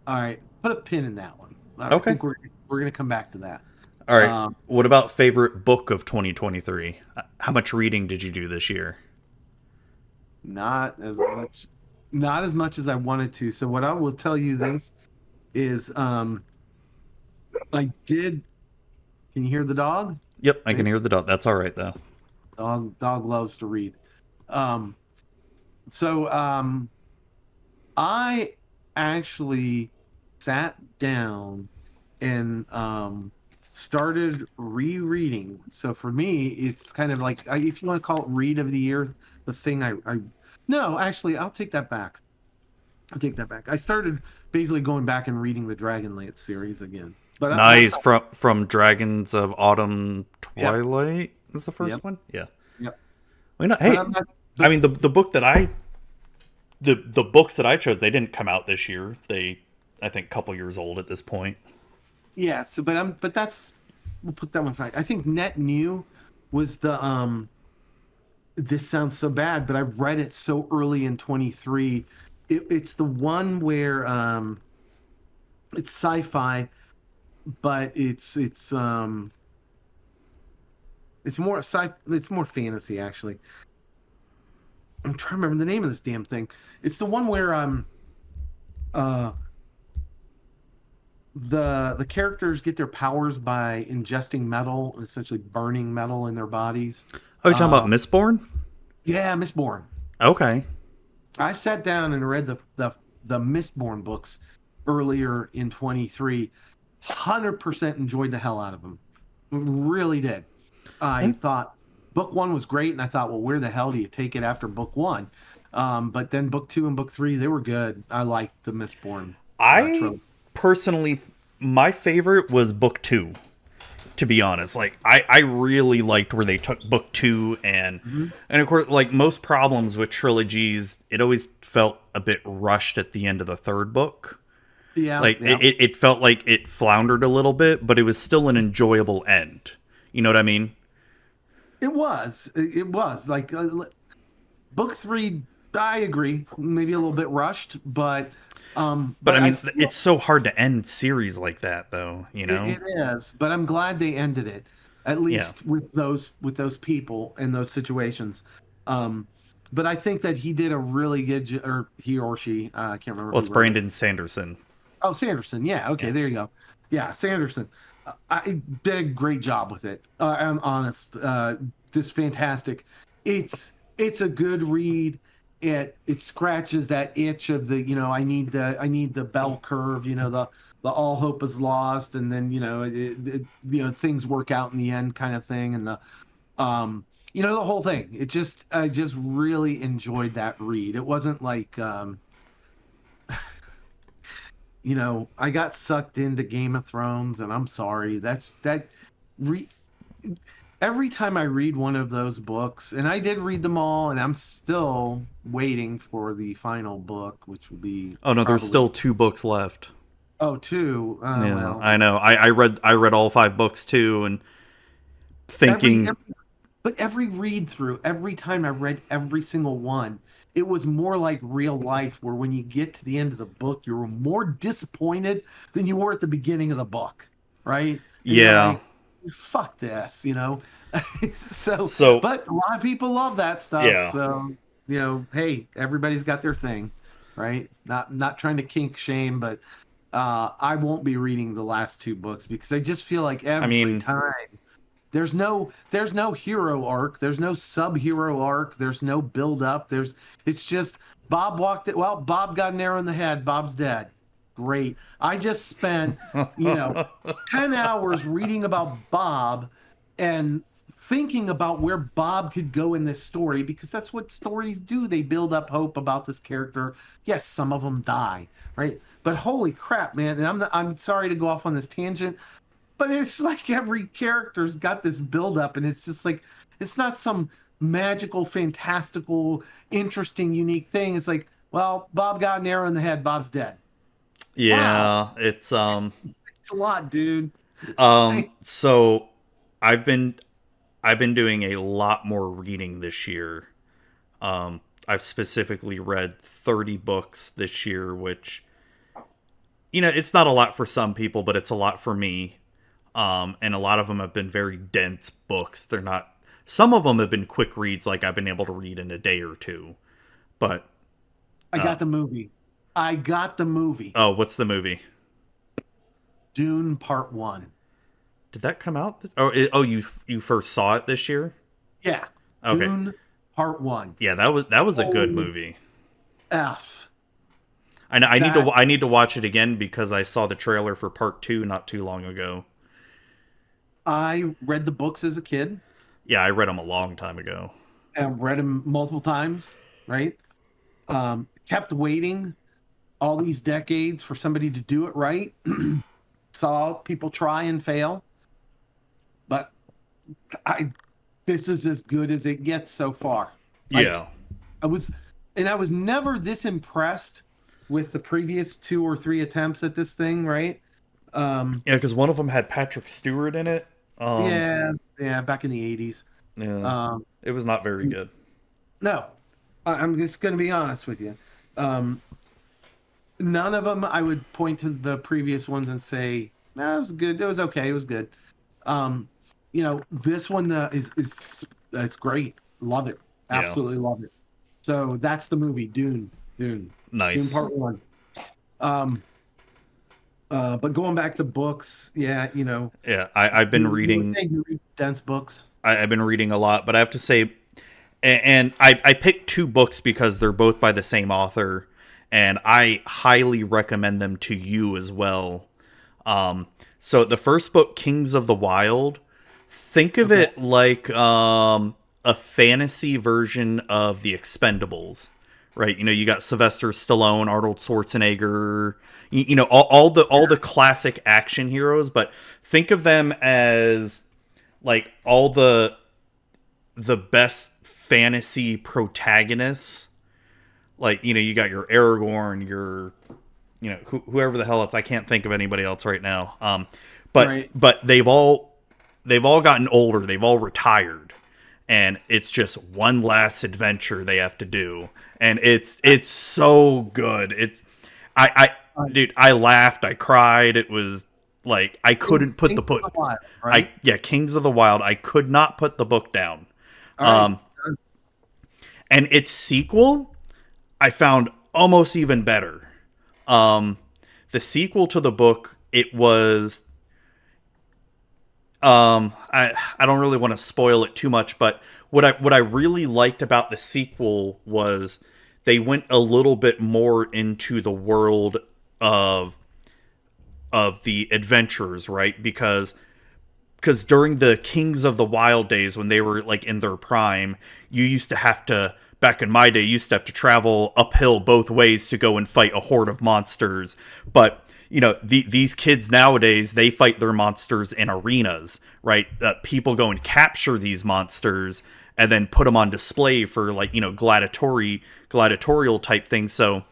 B: all right, put a pin in that one. I
A: Okay.
B: think we're gonna come back to that.
A: All right.
B: Um,
A: What about favorite book of 2023? How much reading did you do this year?
B: not as much not as much as I wanted to. So what I will tell you this is I did can you hear the dog?
A: Yep, I
B: I
A: can
B: think
A: hear the dog. That's all right though.
B: dog loves to read. Um so I actually sat down and started rereading. So for me, it's kind of like if you want to call it read of the year, the thing I no, actually, I'll take that back. I'll take that back. I started basically going back and reading the Dragonlance series again. But that's
A: Nice. From Dragons of Autumn
B: yep,
A: Twilight is the
B: yep,
A: first one. Yeah.
B: yep.
A: Well, no,
B: But
A: hey,
B: I'm not.
A: I
B: But
A: mean the book that the books that I chose, they didn't come out this year. They, I think, a couple years old at this point.
B: yeah. So, but that's we'll put that one aside. I think net new was the this sounds so bad, but I read it so early in 23. It's the one where it's sci-fi, but it's more fantasy actually. I'm trying to remember the name of this damn thing. It's the one where uh the characters get their powers by ingesting metal and essentially burning metal in their bodies.
A: Oh, you're talking about
B: Uh
A: Mistborn?
B: yeah, Mistborn.
A: Okay.
B: I sat down and read the Mistborn books earlier in 23. 100% enjoyed the hell out of them. Really did. I
A: Eh,
B: thought book one was great, and I thought, well, where the hell do you take it after book one? But then book two and book three, they were good. I liked the Mistborn
A: I
B: trope.
A: personally, my favorite was book two. To be honest, like I really liked where they took book two,
B: Mhm.
A: and of course, like most problems with trilogies, it always felt a bit rushed at the end of the third book.
B: Yeah,
A: Like
B: yeah.
A: it felt like it floundered a little bit, but it was still an enjoyable end. You know what I mean?
B: It was. It was like book three. I agree, maybe a little bit rushed,
A: But I
B: but I
A: mean,
B: feel
A: it's so hard to end series like that, though. You know?
B: it is, but I'm glad they ended it, at
A: Yeah.
B: least with those people in those situations. Um, but I think that he did a really good, or he or she, I can't remember
A: Well,
B: who
A: it's
B: wrote it.
A: Brandon Sanderson.
B: Oh, Sanderson. Yeah. Okay.
A: Yeah.
B: There you go. Yeah, Sanderson. I did a great job with it. I'm honest. Just fantastic. It's a good read. It scratches that itch of the I need the bell curve. The all hope is lost, and then things work out in the end kind of thing, and the whole thing. I just really enjoyed that read. It wasn't like I got sucked into Game of Thrones, and I'm sorry. Re, every time I read one of those books, and I did read them all, and I'm still waiting for the final book, which will be
A: Oh no, there's
B: probably
A: still 2 books left.
B: two.
A: Yeah,
B: Well,
A: I know. I read all 5 books too, and
B: every,
A: thinking,
B: every but every read through, every time I read every single one, it was more like real life, where when you get to the end of the book, you were more disappointed than you were at the beginning of the book, right? And you're
A: yeah.
B: like, fuck this. So,
A: So
B: but a lot of people love that stuff.
A: yeah,
B: So, hey, everybody's got their thing, right? Not trying to kink shame, but I won't be reading the last two books because I just feel like
A: I
B: every
A: mean,
B: time there's no hero arc, there's no sub-hero arc, there's no build up. It's just Bob walked it. Well, Bob got an arrow in the head. Bob's dead. Great. I just spent, you know, 10 hours reading about Bob and thinking about where Bob could go in this story because that's what stories do. They build up hope about this character. Yes, some of them die, right? But holy crap, man! And I'm sorry to go off on this tangent, but it's like every character's got this build up, and it's just like it's not some magical, fantastical, interesting, unique thing. It's like, well, Bob got an arrow in the head. Bob's dead. Wow,
A: yeah,
B: it's a lot, dude.
A: so I've been I've been doing a lot more reading this year. I've specifically read 30 books this year, which it's not a lot for some people, but it's a lot for me. And a lot of them have been very dense books. They're not. Some of them have been quick reads, like I've been able to read in a day or two. But
B: I got the movie. I got the movie.
A: oh, what's the movie?
B: Dune Part One.
A: Did that come out? Oh, you first saw it this year?
B: Yeah,
A: Okay,
B: Dune Part One.
A: yeah, that was a good
B: Holy
A: movie.
B: F.
A: I need
B: That
A: to I need to watch it again because I saw the trailer for part 2 not too long ago.
B: I read the books as a kid
A: Yeah, I read them a long time ago.
B: and read them multiple times. Right. Kept waiting all these decades for somebody to do it right. Saw people try and fail, but I this is as good as it gets so far. Like
A: Yeah,
B: I was, and I was never this impressed with the previous two or three attempts at this thing, right? Um,
A: yeah, because one of them had Patrick Stewart in it.
B: yeah, yeah, back in the 80s.
A: Yeah,
B: Um,
A: it was not very good.
B: no, I'm just going to be honest with you. Um, None of them I would point to the previous ones and say, no, it was good. It was okay. It was good. Um, this one is it's great. Love it.
A: Yeah,
B: Absolutely love it. So that's the movie Dune. Dune
A: nice.
B: Part One. Um, but going back to books, yeah,
A: Yeah, I've been
B: you were
A: reading.
B: saying you read dense books.
A: I've been reading a lot, but I have to say, and I picked 2 books because they're both by the same author, and I highly recommend them to you as well. So the first book, Kings of the Wild, think of
B: Okay.
A: it like a fantasy version of The Expendables, right? You got Sylvester Stallone, Arnold Schwarzenegger, all the classic action heroes, but think of them as like all the best fantasy protagonists. Like you got your Aragorn, your whoever the hell else. I can't think of anybody else right now. But
B: Right.
A: but they've all gotten older. They've all retired, and it's just one last adventure they have to do, and it's so good. Dude, I laughed, I cried. It was like I couldn't put the
B: Think
A: put.
B: of the Wild,
A: I
B: right?
A: Yeah, Kings of the Wild. I could not put the book down.
B: All right.
A: And its sequel, I found almost even better. The sequel to the book, it was I don't really want to spoil it too much, but what I really liked about the sequel was they went a little bit more into the world of the adventurers, right? Because during the Kings of the Wild days, when they were like in their prime, you used to have to, back in my day, you used to have to travel uphill both ways to go and fight a horde of monsters. But these kids nowadays, they fight their monsters in arenas, right? People go and capture these monsters and then put them on display for like gladiatorial type things. So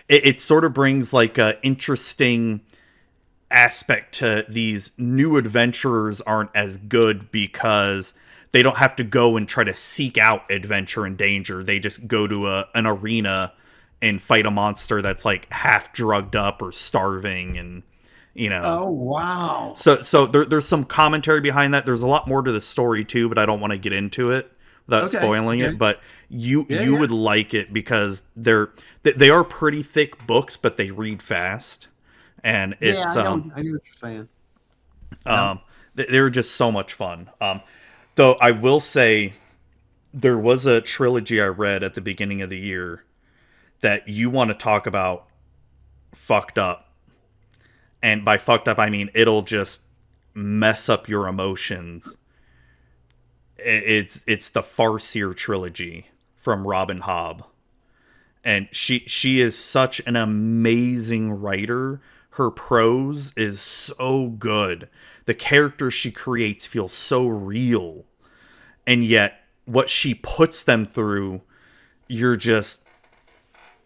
A: it sort of brings like a interesting aspect to these new adventurers aren't as good because they don't have to go and try to seek out adventure and danger. They just go to an arena and fight a monster that's like half drugged up or starving, and
B: Oh wow.
A: so there's some commentary behind that. There's a lot more to the story too, but I don't want to get into it without
B: Okay.
A: spoiling
B: Okay.
A: it. But you
B: Yeah.
A: you
B: Yeah.
A: would like it because they are pretty thick books, but they read fast, and
B: Yeah.
A: it's
B: I know what you're saying. Yeah.
A: um they were just so much fun. Though I will say there was a trilogy I read at the beginning of the year that you want to talk about fucked up. And by fucked up, I mean it'll just mess up your emotions. It's the Farseer trilogy from Robin Hobb. And she is such an amazing writer. Her prose is so good. The characters she creates feel so real. And yet what she puts them through, you're just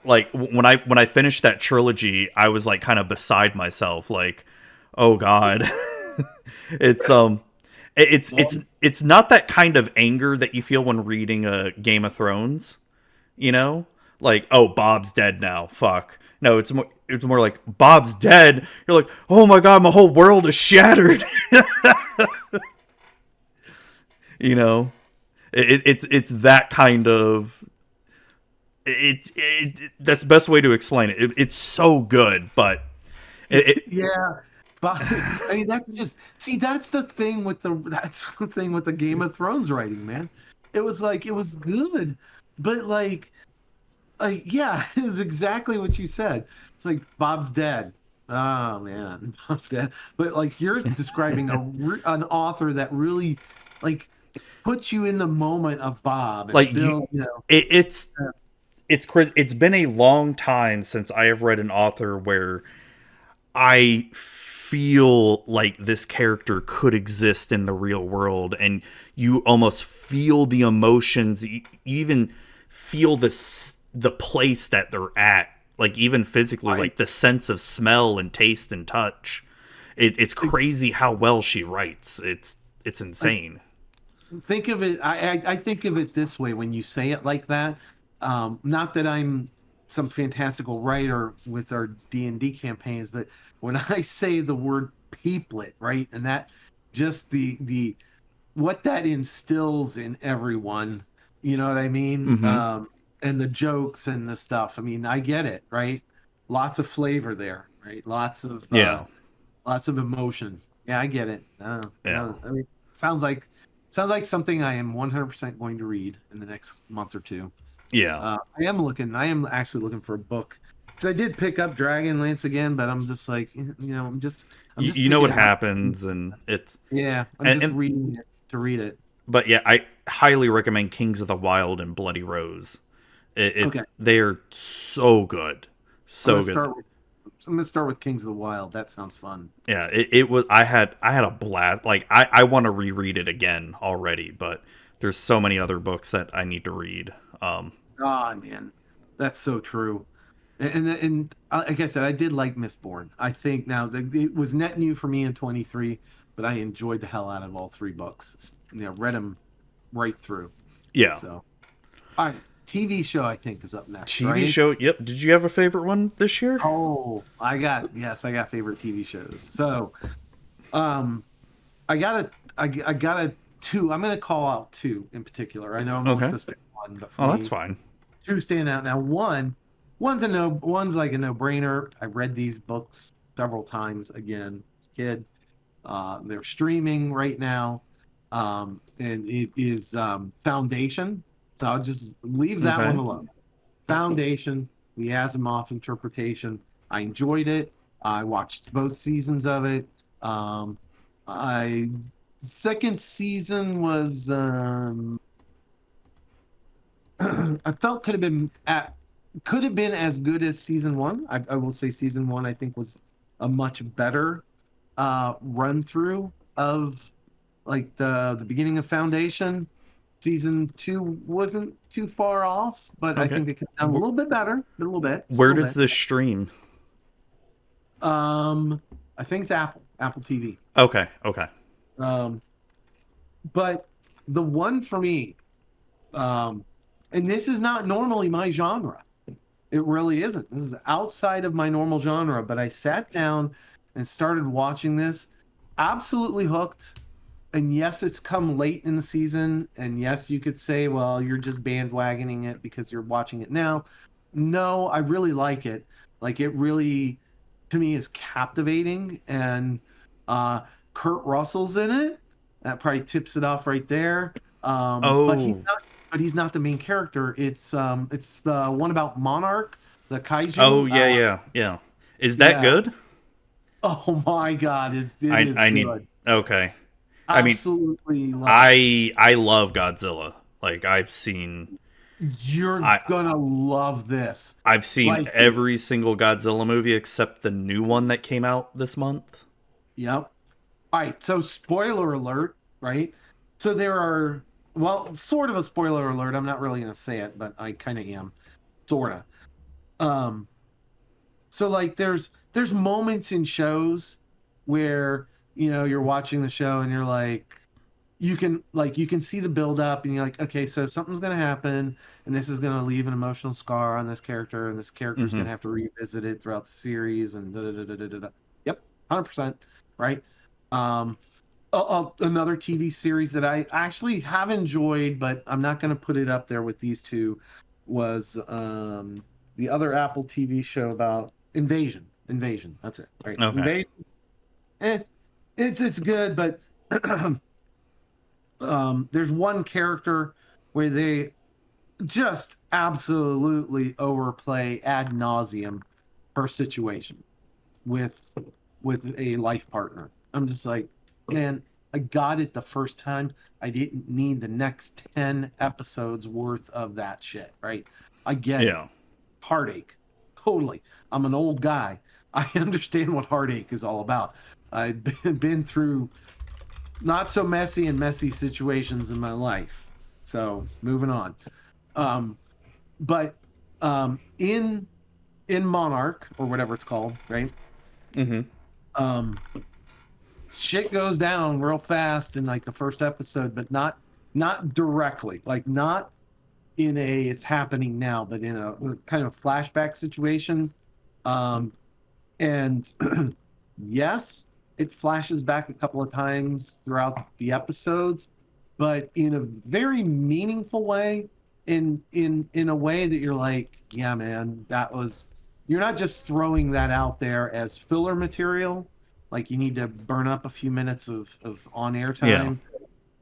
A: like when I finished that trilogy, I was like kind of beside myself, like, oh god. it's it's it's
B: Well,
A: it's not that kind of anger that you feel when reading a Game of Thrones, you know? Like, oh, Bob's dead now. Fuck. No, it's more like Bob's dead. You're like, "Oh my god, my whole world is shattered." you know? It's that kind of that's the best way to explain it. It's so good, but
B: yeah. But I mean, that's just see. That's the thing with the Game of Thrones writing, man. It was like it was good, but yeah, it was exactly what you said. It's like Bob's dead. Oh man, Bob's dead. But like you're describing an author that really like puts you in the moment of Bob and
A: like
B: Bill.
A: it, it's been a long time since I have read an author where I feel like this character could exist in the real world, and you almost feel the emotions. You even feel the place that they're at, like even physically,
B: I
A: like the sense of smell and taste and touch. It's crazy how well she writes. It's
B: I
A: insane.
B: think of it. I think of it this way when you say it like that. Not that I'm some fantastical writer with our D&D campaigns, but when I say the word peeplet, right, and that just the what that instills in everyone, you know what I mean?
A: Mm-hmm.
B: And the jokes and the stuff. I mean, I get it, right? Lots of flavor there, right?
A: Yeah.
B: Lots of emotion. Yeah, I get it.
A: Yeah.
B: No, I mean, sounds like something I am 100% going to read in the next month or two.
A: Yeah.
B: I am actually looking for a book because I did pick up Dragonlance again, but I'm just like, I'm just
A: You know what
B: picking it up.
A: happens, and it's
B: Yeah, I'm
A: and,
B: just
A: and
B: reading it to read it.
A: but yeah, I highly recommend Kings of the Wild and Bloody Rose.
B: Okay,
A: They're so good,
B: I'm gonna
A: so good.
B: start with I'm gonna start with Kings of the Wild. That sounds fun.
A: Yeah, it was. I had a blast. Like I want to reread it again already, but there's so many other books that I need to read.
B: Oh man, that's so true. Like I said, I did like Mistborn. I think now it was net new for me in 23, but I enjoyed the hell out of all three books. Read them right through.
A: Yeah,
B: So, all right, TV show I think is up next,
A: TV
B: right?
A: show. Yep. Did you have a favorite one this year?
B: Oh, I got favorite TV shows. So, um, I got a two. I'm gonna call out two in particular. I know I'm only
A: Okay.
B: supposed to pick one, but for
A: Oh, that's
B: me,
A: fine.
B: two stand out. Now, one's like a no-brainer. I read these books several times again as a kid. They're streaming right now, and it is Foundation. So I'll just leave that one
A: Okay.
B: alone. Foundation, the Asimov interpretation. I enjoyed it. I watched both seasons of it. I second season was I felt could have been as good as season one. I will say season one I think was a much better run through of like the beginning of Foundation. Season 2 wasn't too far off, but I
A: Okay.
B: think it could sound a little bit better, a little bit, just a
A: Where
B: little
A: does
B: bit.
A: this stream?
B: I think it's Apple TV.
A: Okay. Okay.
B: Um, but the one for me, um, and this is not normally my genre. It really isn't. This is outside of my normal genre, but I sat down and started watching this, absolutely hooked. And yes, it's come late in the season. And yes, you could say, well, you're just bandwagoning it because you're watching it now. No, I really like it. Like it really, to me, is captivating. And uh, Kurt Russell's in it. That probably tips it off right there. But he's
A: Oh.
B: not. But he's not the main character. It's the one about Monarch, the
A: Oh
B: kaiju.
A: yeah, yeah, yeah. Is that
B: Yeah.
A: good?
B: Oh my God, it is
A: I need.
B: good.
A: Okay. I mean,
B: Absolutely love it.
A: I love Godzilla. Like
B: You're
A: I
B: gonna love this.
A: I've seen
B: Like,
A: every single Godzilla movie except the new one that came out this month.
B: yep. All right, so spoiler alert, right? So there are, well, sort of a spoiler alert. I'm not really gonna say it, but I kind of am, sorta. Um, so like there's moments in shows where, you're watching the show and you're like, you can see the build up and you're like, okay, so something's gonna happen and this is gonna leave an emotional scar on this character and this character's
A: Mm-hmm.
B: gonna have to revisit it throughout the series and da da da da da da. Da. Yep, 100%, right? Um, another TV series that I actually have enjoyed, but I'm not gonna put it up there with these two, was the other Apple TV show about Invasion. Invasion, that's it, right?
A: Okay.
B: Invasion. Eh, it's good, but there's one character where they just absolutely overplay ad nauseum her situation with a life partner. I'm just like, man, I got it the first time. I didn't need the next 10 episodes worth of that shit, right? I get it.
A: Yeah.
B: Heartache. Totally. I'm an old guy. I understand what heartache is all about. I've been through not so messy and messy situations in my life. So moving on. Um, but in Monarch or whatever it's called, right?
A: Mm-hmm.
B: Um, shit goes down real fast in like the first episode, but not directly, like not in a it's happening now, but in a kind of flashback situation. Um, and yes, it flashes back a couple of times throughout the episodes, but in a very meaningful way, in a way that you're like, yeah, man, that was you're not just throwing that out there as filler material, like you need to burn up a few minutes of on-air
A: Yeah.
B: time.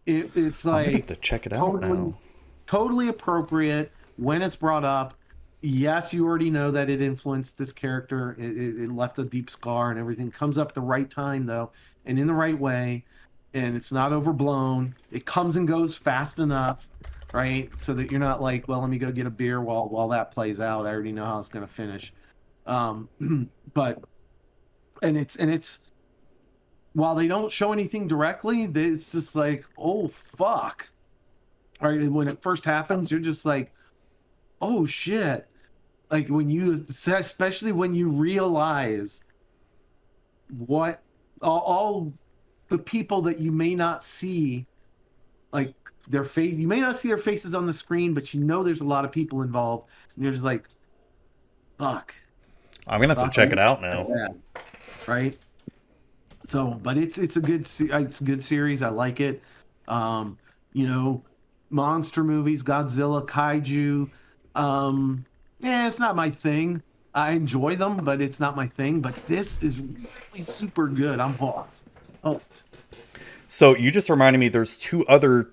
B: It's
A: I'm gonna have
B: like
A: to check it out
B: totally
A: now.
B: totally appropriate when it's brought up. Yes, you already know that it influenced this character. It left a deep scar and everything. Comes up at the right time though, and in the right way, and it's not overblown. It comes and goes fast enough, right? So that you're not like, well, let me go get a beer while that plays out. I already know how it's going to finish. Um, but and it's while they don't show anything directly, it's just like, oh fuck, right? And when it first happens, you're just like, oh shit, like when you especially when you realize what all the people that you may not see, like their face, you may not see their faces on the screen, but there's a lot of people involved, and you're just like, fuck,
A: I'm gonna have to
B: fuck,
A: check it out now.
B: yeah, right. So but it's a good series. I like it. um you know Monster movies, Godzilla, kaiju, um yeah, it's not my thing. I enjoy them, but it's not my thing. But this is really super good. I'm hooked. Hooked.
A: So you just reminded me. There's two other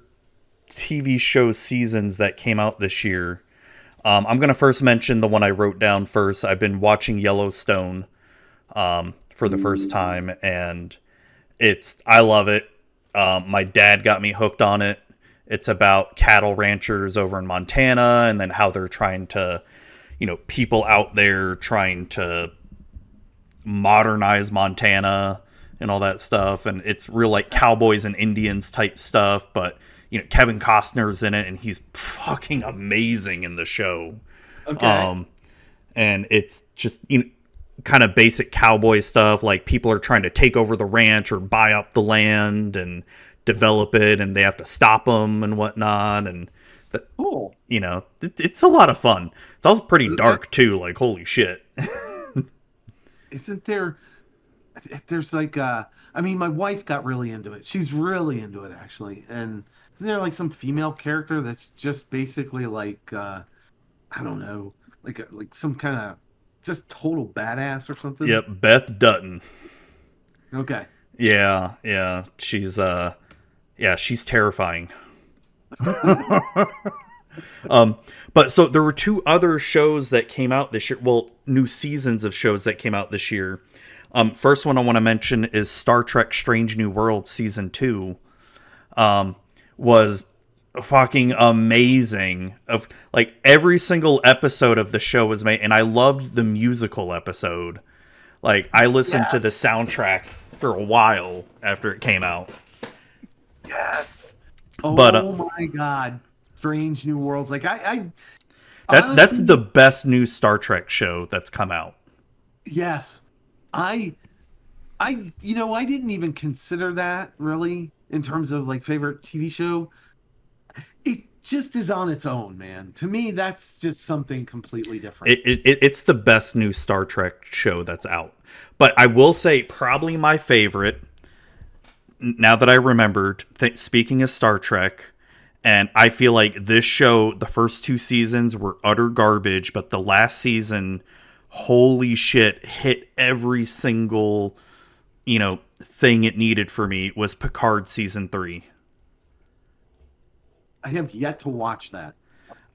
A: TV show seasons that came out this year. I'm gonna first mention the one I wrote down first. I've been watching Yellowstone for the first time, and I love it. My dad got me hooked on it. It's about cattle ranchers over in Montana, and then how they're trying to, people out there trying to modernize Montana and all that stuff, and it's real like cowboys and Indians type stuff. But Kevin Costner's in it, and he's fucking amazing in the show.
B: Okay.
A: And it's just kind of basic cowboy stuff. Like people are trying to take over the ranch or buy up the land and develop it, and they have to stop them and whatnot. And
B: Cool.
A: it's a lot of fun. It's also pretty
B: Okay.
A: dark too. Like holy shit.
B: Isn't there? There's like I mean, my wife got really into it. She's really into it actually. And isn't there like some female character that's just basically like I don't know, like some kind of just total badass or something?
A: Yep, Beth Dutton.
B: Okay.
A: Yeah, she's terrifying. But so there were two other shows that came out this year. Well, new seasons of shows that came out this year. First one I want to mention is Star Trek: Strange New Worlds season 2. Was fucking amazing. Of like every single episode of the show was made, and I loved the musical episode. Like I listened to the
B: Yes.
A: soundtrack for a while after it came out.
B: Yes.
A: But
B: Oh my God. Strange New Worlds. Like I
A: that's the
B: honestly,
A: best new Star Trek show that's come out.
B: yes. I I didn't even consider that really in terms of like favorite TV show. It just is on its own, man. To me, that's just something completely different.
A: It's the best new Star Trek show that's out. But I will say, probably my favorite, now that I remembered, speaking of Star Trek, and I feel like this show, the first two seasons were utter garbage, but the last season, holy shit, hit every single, thing it needed for me was Picard season 3.
B: I have yet to watch that.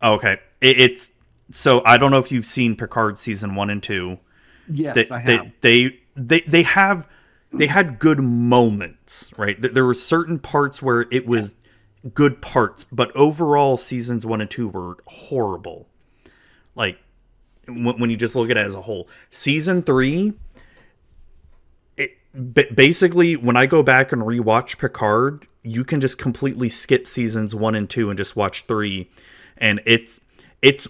A: Okay. It's so I don't know if you've seen Picard season 1 and 2.
B: Yes,
A: They
B: I
A: they
B: have.
A: they had good moments, right? There were certain parts where it was good parts, but overall seasons 1 and 2 were horrible. Like when you just look at it as a whole. Season 3, basically when I go back and rewatch Picard, you can just completely skip seasons 1 and 2 and just watch 3, and it's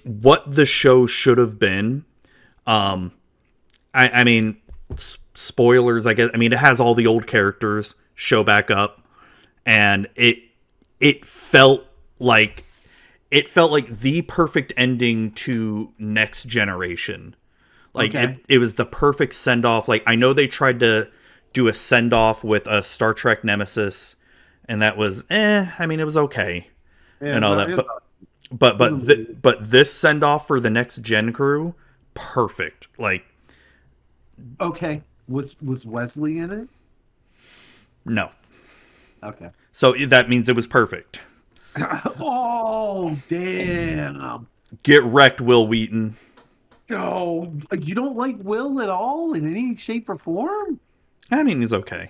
A: what the show should have been. I mean, spoilers, I guess. I mean, it has all the old characters show back up, and it felt like the perfect ending to Next Generation. Like
B: Okay.
A: it was the perfect send off. Like I know they tried to do a send off with a Star Trek Nemesis, and that was I mean, it was okay
B: Yeah,
A: and all that, but this send off for the Next Gen crew, perfect. Like
B: okay. Was Wesley in it?
A: no,
B: Okay.
A: so that means it was perfect.
B: Oh, damn.
A: Get wrecked, Will Wheaton.
B: No, you don't like Will at all in any shape or form?
A: I mean, he's okay.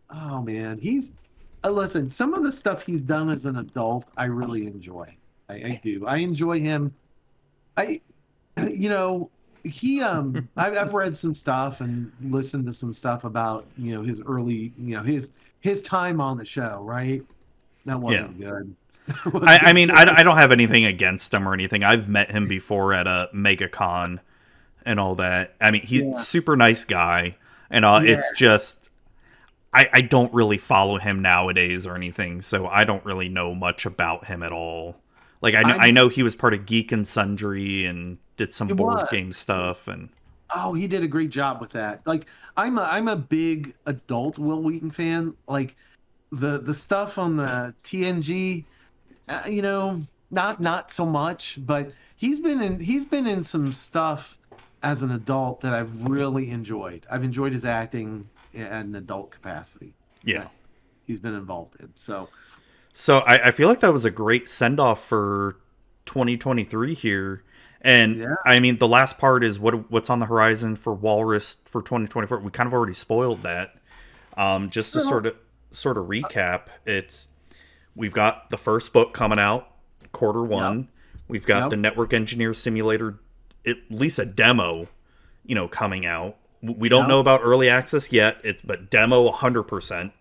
B: Oh man, he's listen. Some of the stuff he's done as an adult, I really enjoy. I do. I enjoy him. I, you know, I've read some stuff and listened to some stuff about his early, his time on the show. Right, that
A: Yeah.
B: wasn't good.
A: I mean, I don't have anything against him or anything. I've met him before at a MegaCon and all that. I mean, he's a
B: Yeah,
A: super nice guy, and
B: yeah.
A: it's just I don't really follow him nowadays or anything, so I don't really know much about him at all. Like I
B: I
A: know he was part of Geek and Sundry and did some
B: It
A: board
B: was.
A: game stuff, and
B: Oh, he did a great job with that. Like I'm a big adult Will Wheaton fan. Like the stuff on the TNG, not so much, but he's been in some stuff as an adult that I've really enjoyed. I've enjoyed his acting at an adult capacity
A: yeah.
B: that he's been involved in. So
A: So I feel like that was a great send off for 2023 here. And
B: yeah,
A: I mean, the last part is what's on the horizon for Walrus for 2024. We kind of already spoiled that. Just to
B: well,
A: sort of recap, we've got the first book coming out quarter
B: yep,
A: one. We've got
B: yep,
A: the Network Engineer Simulator, at least a demo, coming out. We don't
B: Yep.
A: know about early access yet. But demo 100%.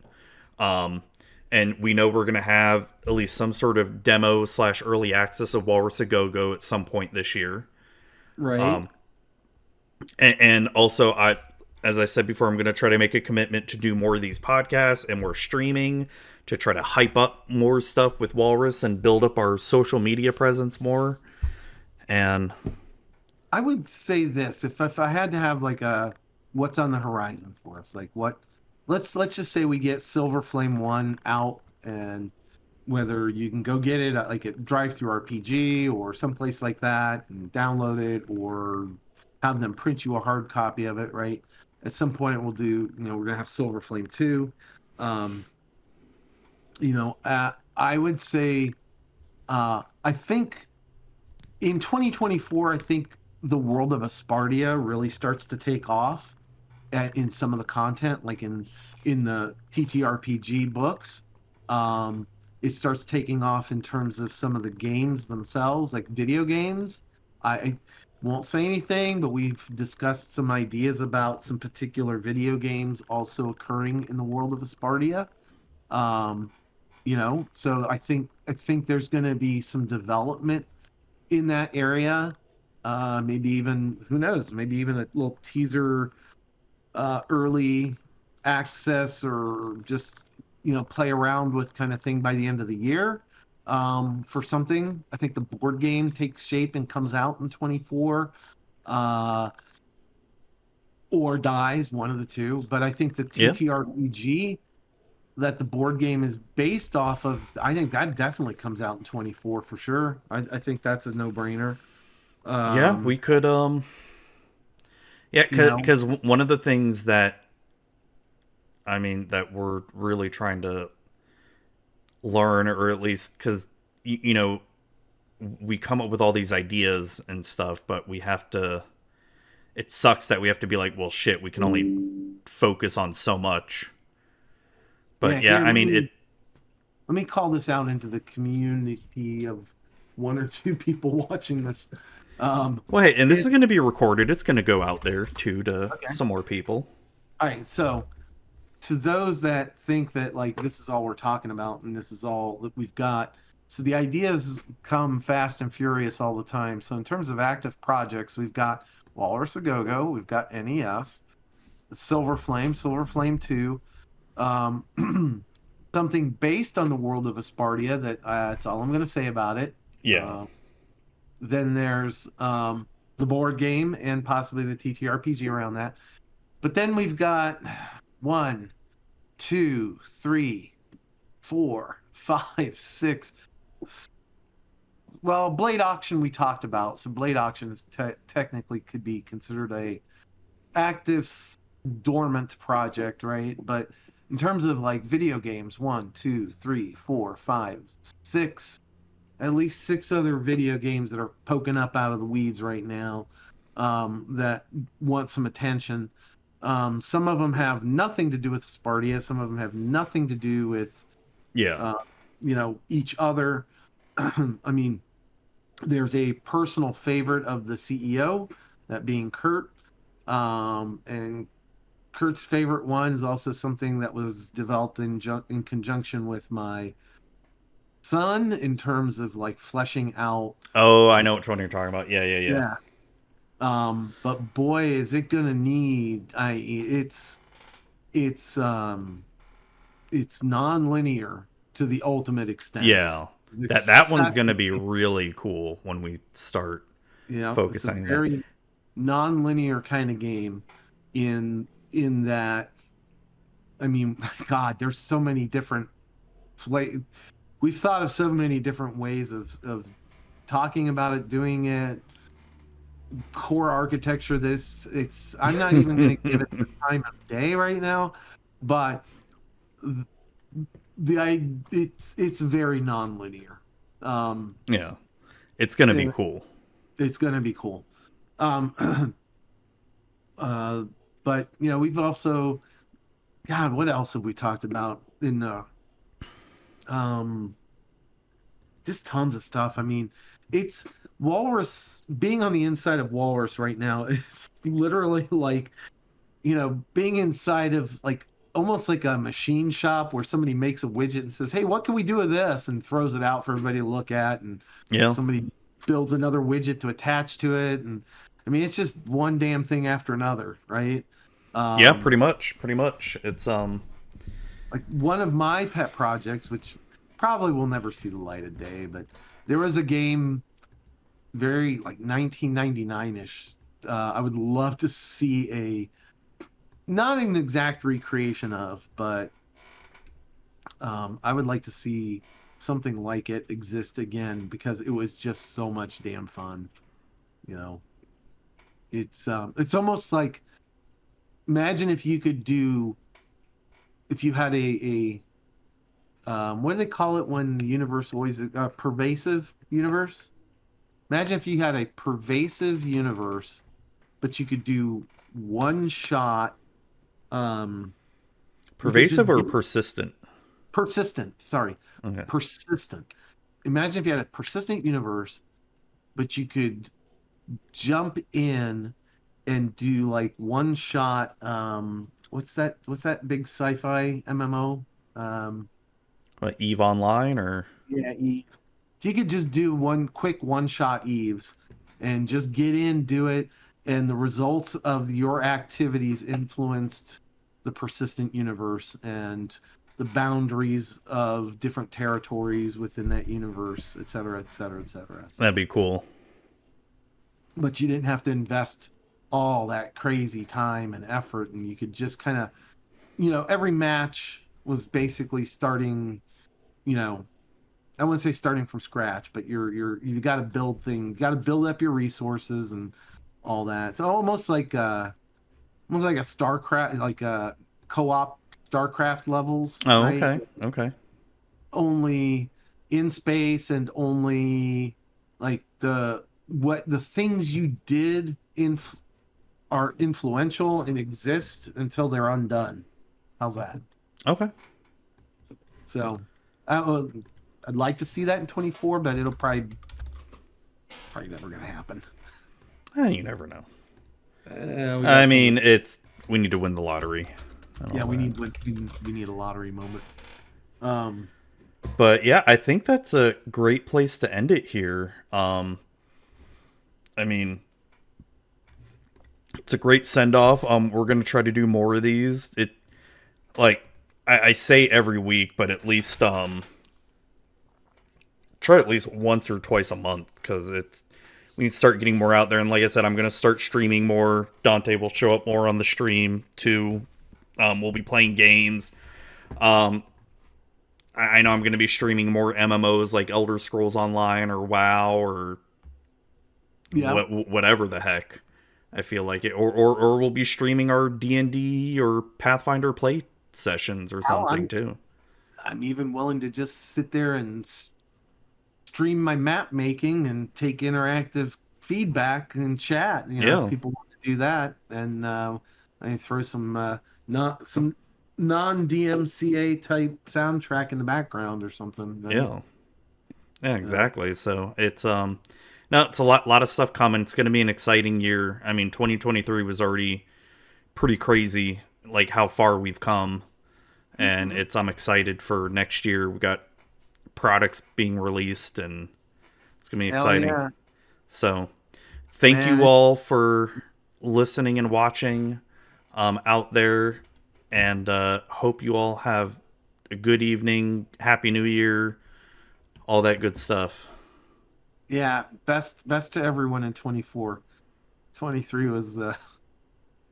A: Um, and we know we're going to have at least some sort of demo slash early access of Walrus a Go Go at some point this year.
B: Right.
A: Um, and also, as I said before, I'm going to try to make a commitment to do more of these podcasts and more streaming to try to hype up more stuff with Walrus and build up our social media presence more. And
B: I would say this, if I had to have like a what's on the horizon for us, like what let's just say we get Silver Flame 1 out, and whether you can go get it at like at Drive Through RPG or someplace like that and download it, or have them print you a hard copy of it, right? At some point we'll do, we're gonna have Silver Flame 2. Um, I would say I think in 2024, I think the world of Aspartia really starts to take off in some of the content, like in the TTRPG books. Um, it starts taking off in terms of some of the games themselves, like video games. I won't say anything, but we've discussed some ideas about some particular video games also occurring in the world of Aspartia. Um, so I think there's going to be some development in that area. Maybe even, who knows, maybe even a little teaser, early access, or just play around with kind of thing by the end of the year, for something. I think the board game takes shape and comes out in 24, uh, or dies, one of the two. But I think the
A: yeah,
B: TTRPG that the board game is based off of, I think that definitely comes out in 24 for sure. I think that's a no-brainer.
A: yeah,
B: Um,
A: we could. Yeah,
B: you know,
A: because one of the things that that we're really trying to learn, or at least because we come up with all these ideas and stuff, but we have to. It sucks that we have to be like, well, shit, we can only focus on so much. But
B: yeah,
A: yeah,
B: here,
A: I mean, it.
B: let me call this out into the community of one or two people watching this. Um,
A: Well, hey, and this
B: it,
A: is going to be recorded. It's going to go out there too to
B: okay.
A: some more people.
B: All right. So, to those that think that like this is all we're talking about and this is all that we've got, so the ideas come fast and furious all the time. So, in terms of active projects, we've got Walrus a Go Go, we've got NES, Silver Flame 2, um, something based on the world of Aspartia. That's all I'm going to say about it.
A: Yeah,
B: Uh, then there's the board game and possibly the TTRPG around that. But then we've got one, two, three, four, five, six. Well, Blade Auction we talked about. So Blade Auction is technically could be considered a active dormant project, right? But in terms of like video games, one, two, three, four, five, six, at least six other video games that are poking up out of the weeds right now, that want some attention. Some of them have nothing to do with Spartia. Some of them have nothing to do with,
A: yeah.
B: uh, each other. I mean, there's a personal favorite of the CEO, that being Kurt. And Kurt's favorite one is also something that was developed in conjunction with my son, in terms of like fleshing out.
A: Oh, I know which one you're talking about. Yeah, yeah, yeah.
B: Yeah. But boy, is it gonna need. It's non-linear to the ultimate extent.
A: Yeah. That one's going to be
B: Exactly.
A: really cool when we start
B: It's a
A: focusing that.
B: very non-linear kind of game. In that, I mean, God, there's so many different fla- we've thought of so many different ways of talking about it, doing it, core architecture. I'm not even going to give it the time of day right now, but it's very non-linear.
A: Yeah. It's going to be
B: And
A: cool.
B: it's going to be cool. Um, uh, but we've also, God, what else have we talked about in the um just tons of stuff. I mean, it's Walrus, being on the inside of Walrus right now is literally like being inside of like almost like a machine shop where somebody makes a widget and says, "Hey, what can we do with this?" and throws it out for everybody to look at, and
A: Yeah.
B: somebody builds another widget to attach to it, and I mean, it's just one damn thing after another, right?
A: Yeah,
B: Um,
A: pretty much. Pretty much. It's
B: like one of my pet projects, which probably will never see the light of day, but there was a game very like 1999-ish. I would love to see not an exact recreation of, but I would like to see something like it exist again because it was just so much damn fun. You know, it's almost like imagine if you could do if you had a what do they call it when the universe always pervasive universe? Imagine if you had a pervasive universe, but you could do one shot. You could
A: pervasive
B: just
A: or
B: get
A: persistent.
B: persistent. Sorry,
A: Okay.
B: persistent. Imagine if you had a persistent universe, but you could jump in and do like one shot. What's that big sci-fi MMO?
A: What, Eve Online or
B: Yeah, Eve. If you could just do one quick one shot Eves and just get in, do it, and the results of your activities influenced the persistent universe and the boundaries of different territories within that universe, et cetera, et cetera, et cetera.
A: that'd
B: So,
A: be cool.
B: but you didn't have to invest all that crazy time and effort, and you could just kind of, every match was basically starting, you know, I wouldn't say starting from scratch, but you got to build things, got to build up your resources and all that. So almost like a StarCraft, like a co-op StarCraft levels,
A: Oh,
B: right?
A: okay. Okay.
B: Only in space and only like the things you did are influential and exist until they're undone. How's that?
A: Okay.
B: So, I'd like to see that in 24, but it'll probably never gonna happen.
A: You never know.
B: We
A: I
B: got some.
A: mean, it's we need to win the lottery and
B: Yeah,
A: all that.
B: we need a lottery moment. Um,
A: But yeah, I think that's a great place to end it here. I mean, it's a great send off. We're gonna try to do more of these. It like I say every week, but at least try at least once or twice a month because it's we need to start getting more out there. And like I said, I'm gonna start streaming more. Dante will show up more on the stream too. We'll be playing games. Um, I know I'm going to be streaming more MMOs like Elder Scrolls Online or WoW or
B: yeah.
A: whatever the heck. I feel like it, or we'll be streaming our D&D or Pathfinder play sessions or
B: Hell,
A: something too.
B: I'm even willing to just sit there and stream my map making and take interactive feedback and chat. If
A: Yeah,
B: people want to do that, and I throw not some non DMCA type soundtrack in the background or something, right?
A: yeah, yeah,
B: Uh,
A: exactly. So it's no, it's a lot of stuff coming. It's going to be an exciting year. I mean, 2023 was already pretty crazy, like how far we've come, and
B: mhm.
A: it's I'm excited for next year. We got products being released, and it's gonna be
B: Hell
A: exciting.
B: yeah,
A: So, thank you
B: man.
A: all for listening and watching out there, and hope you all have a good evening, happy New Year, all that good stuff.
B: Yeah, best to everyone in 24. 23 was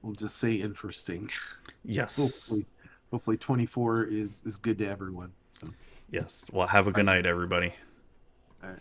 B: we'll just say interesting.
A: Yes,
B: Hopefully, hopefully 24 is good to everyone. So,
A: yes. Well, have a
B: all
A: good
B: right,
A: night, everybody.
B: all right.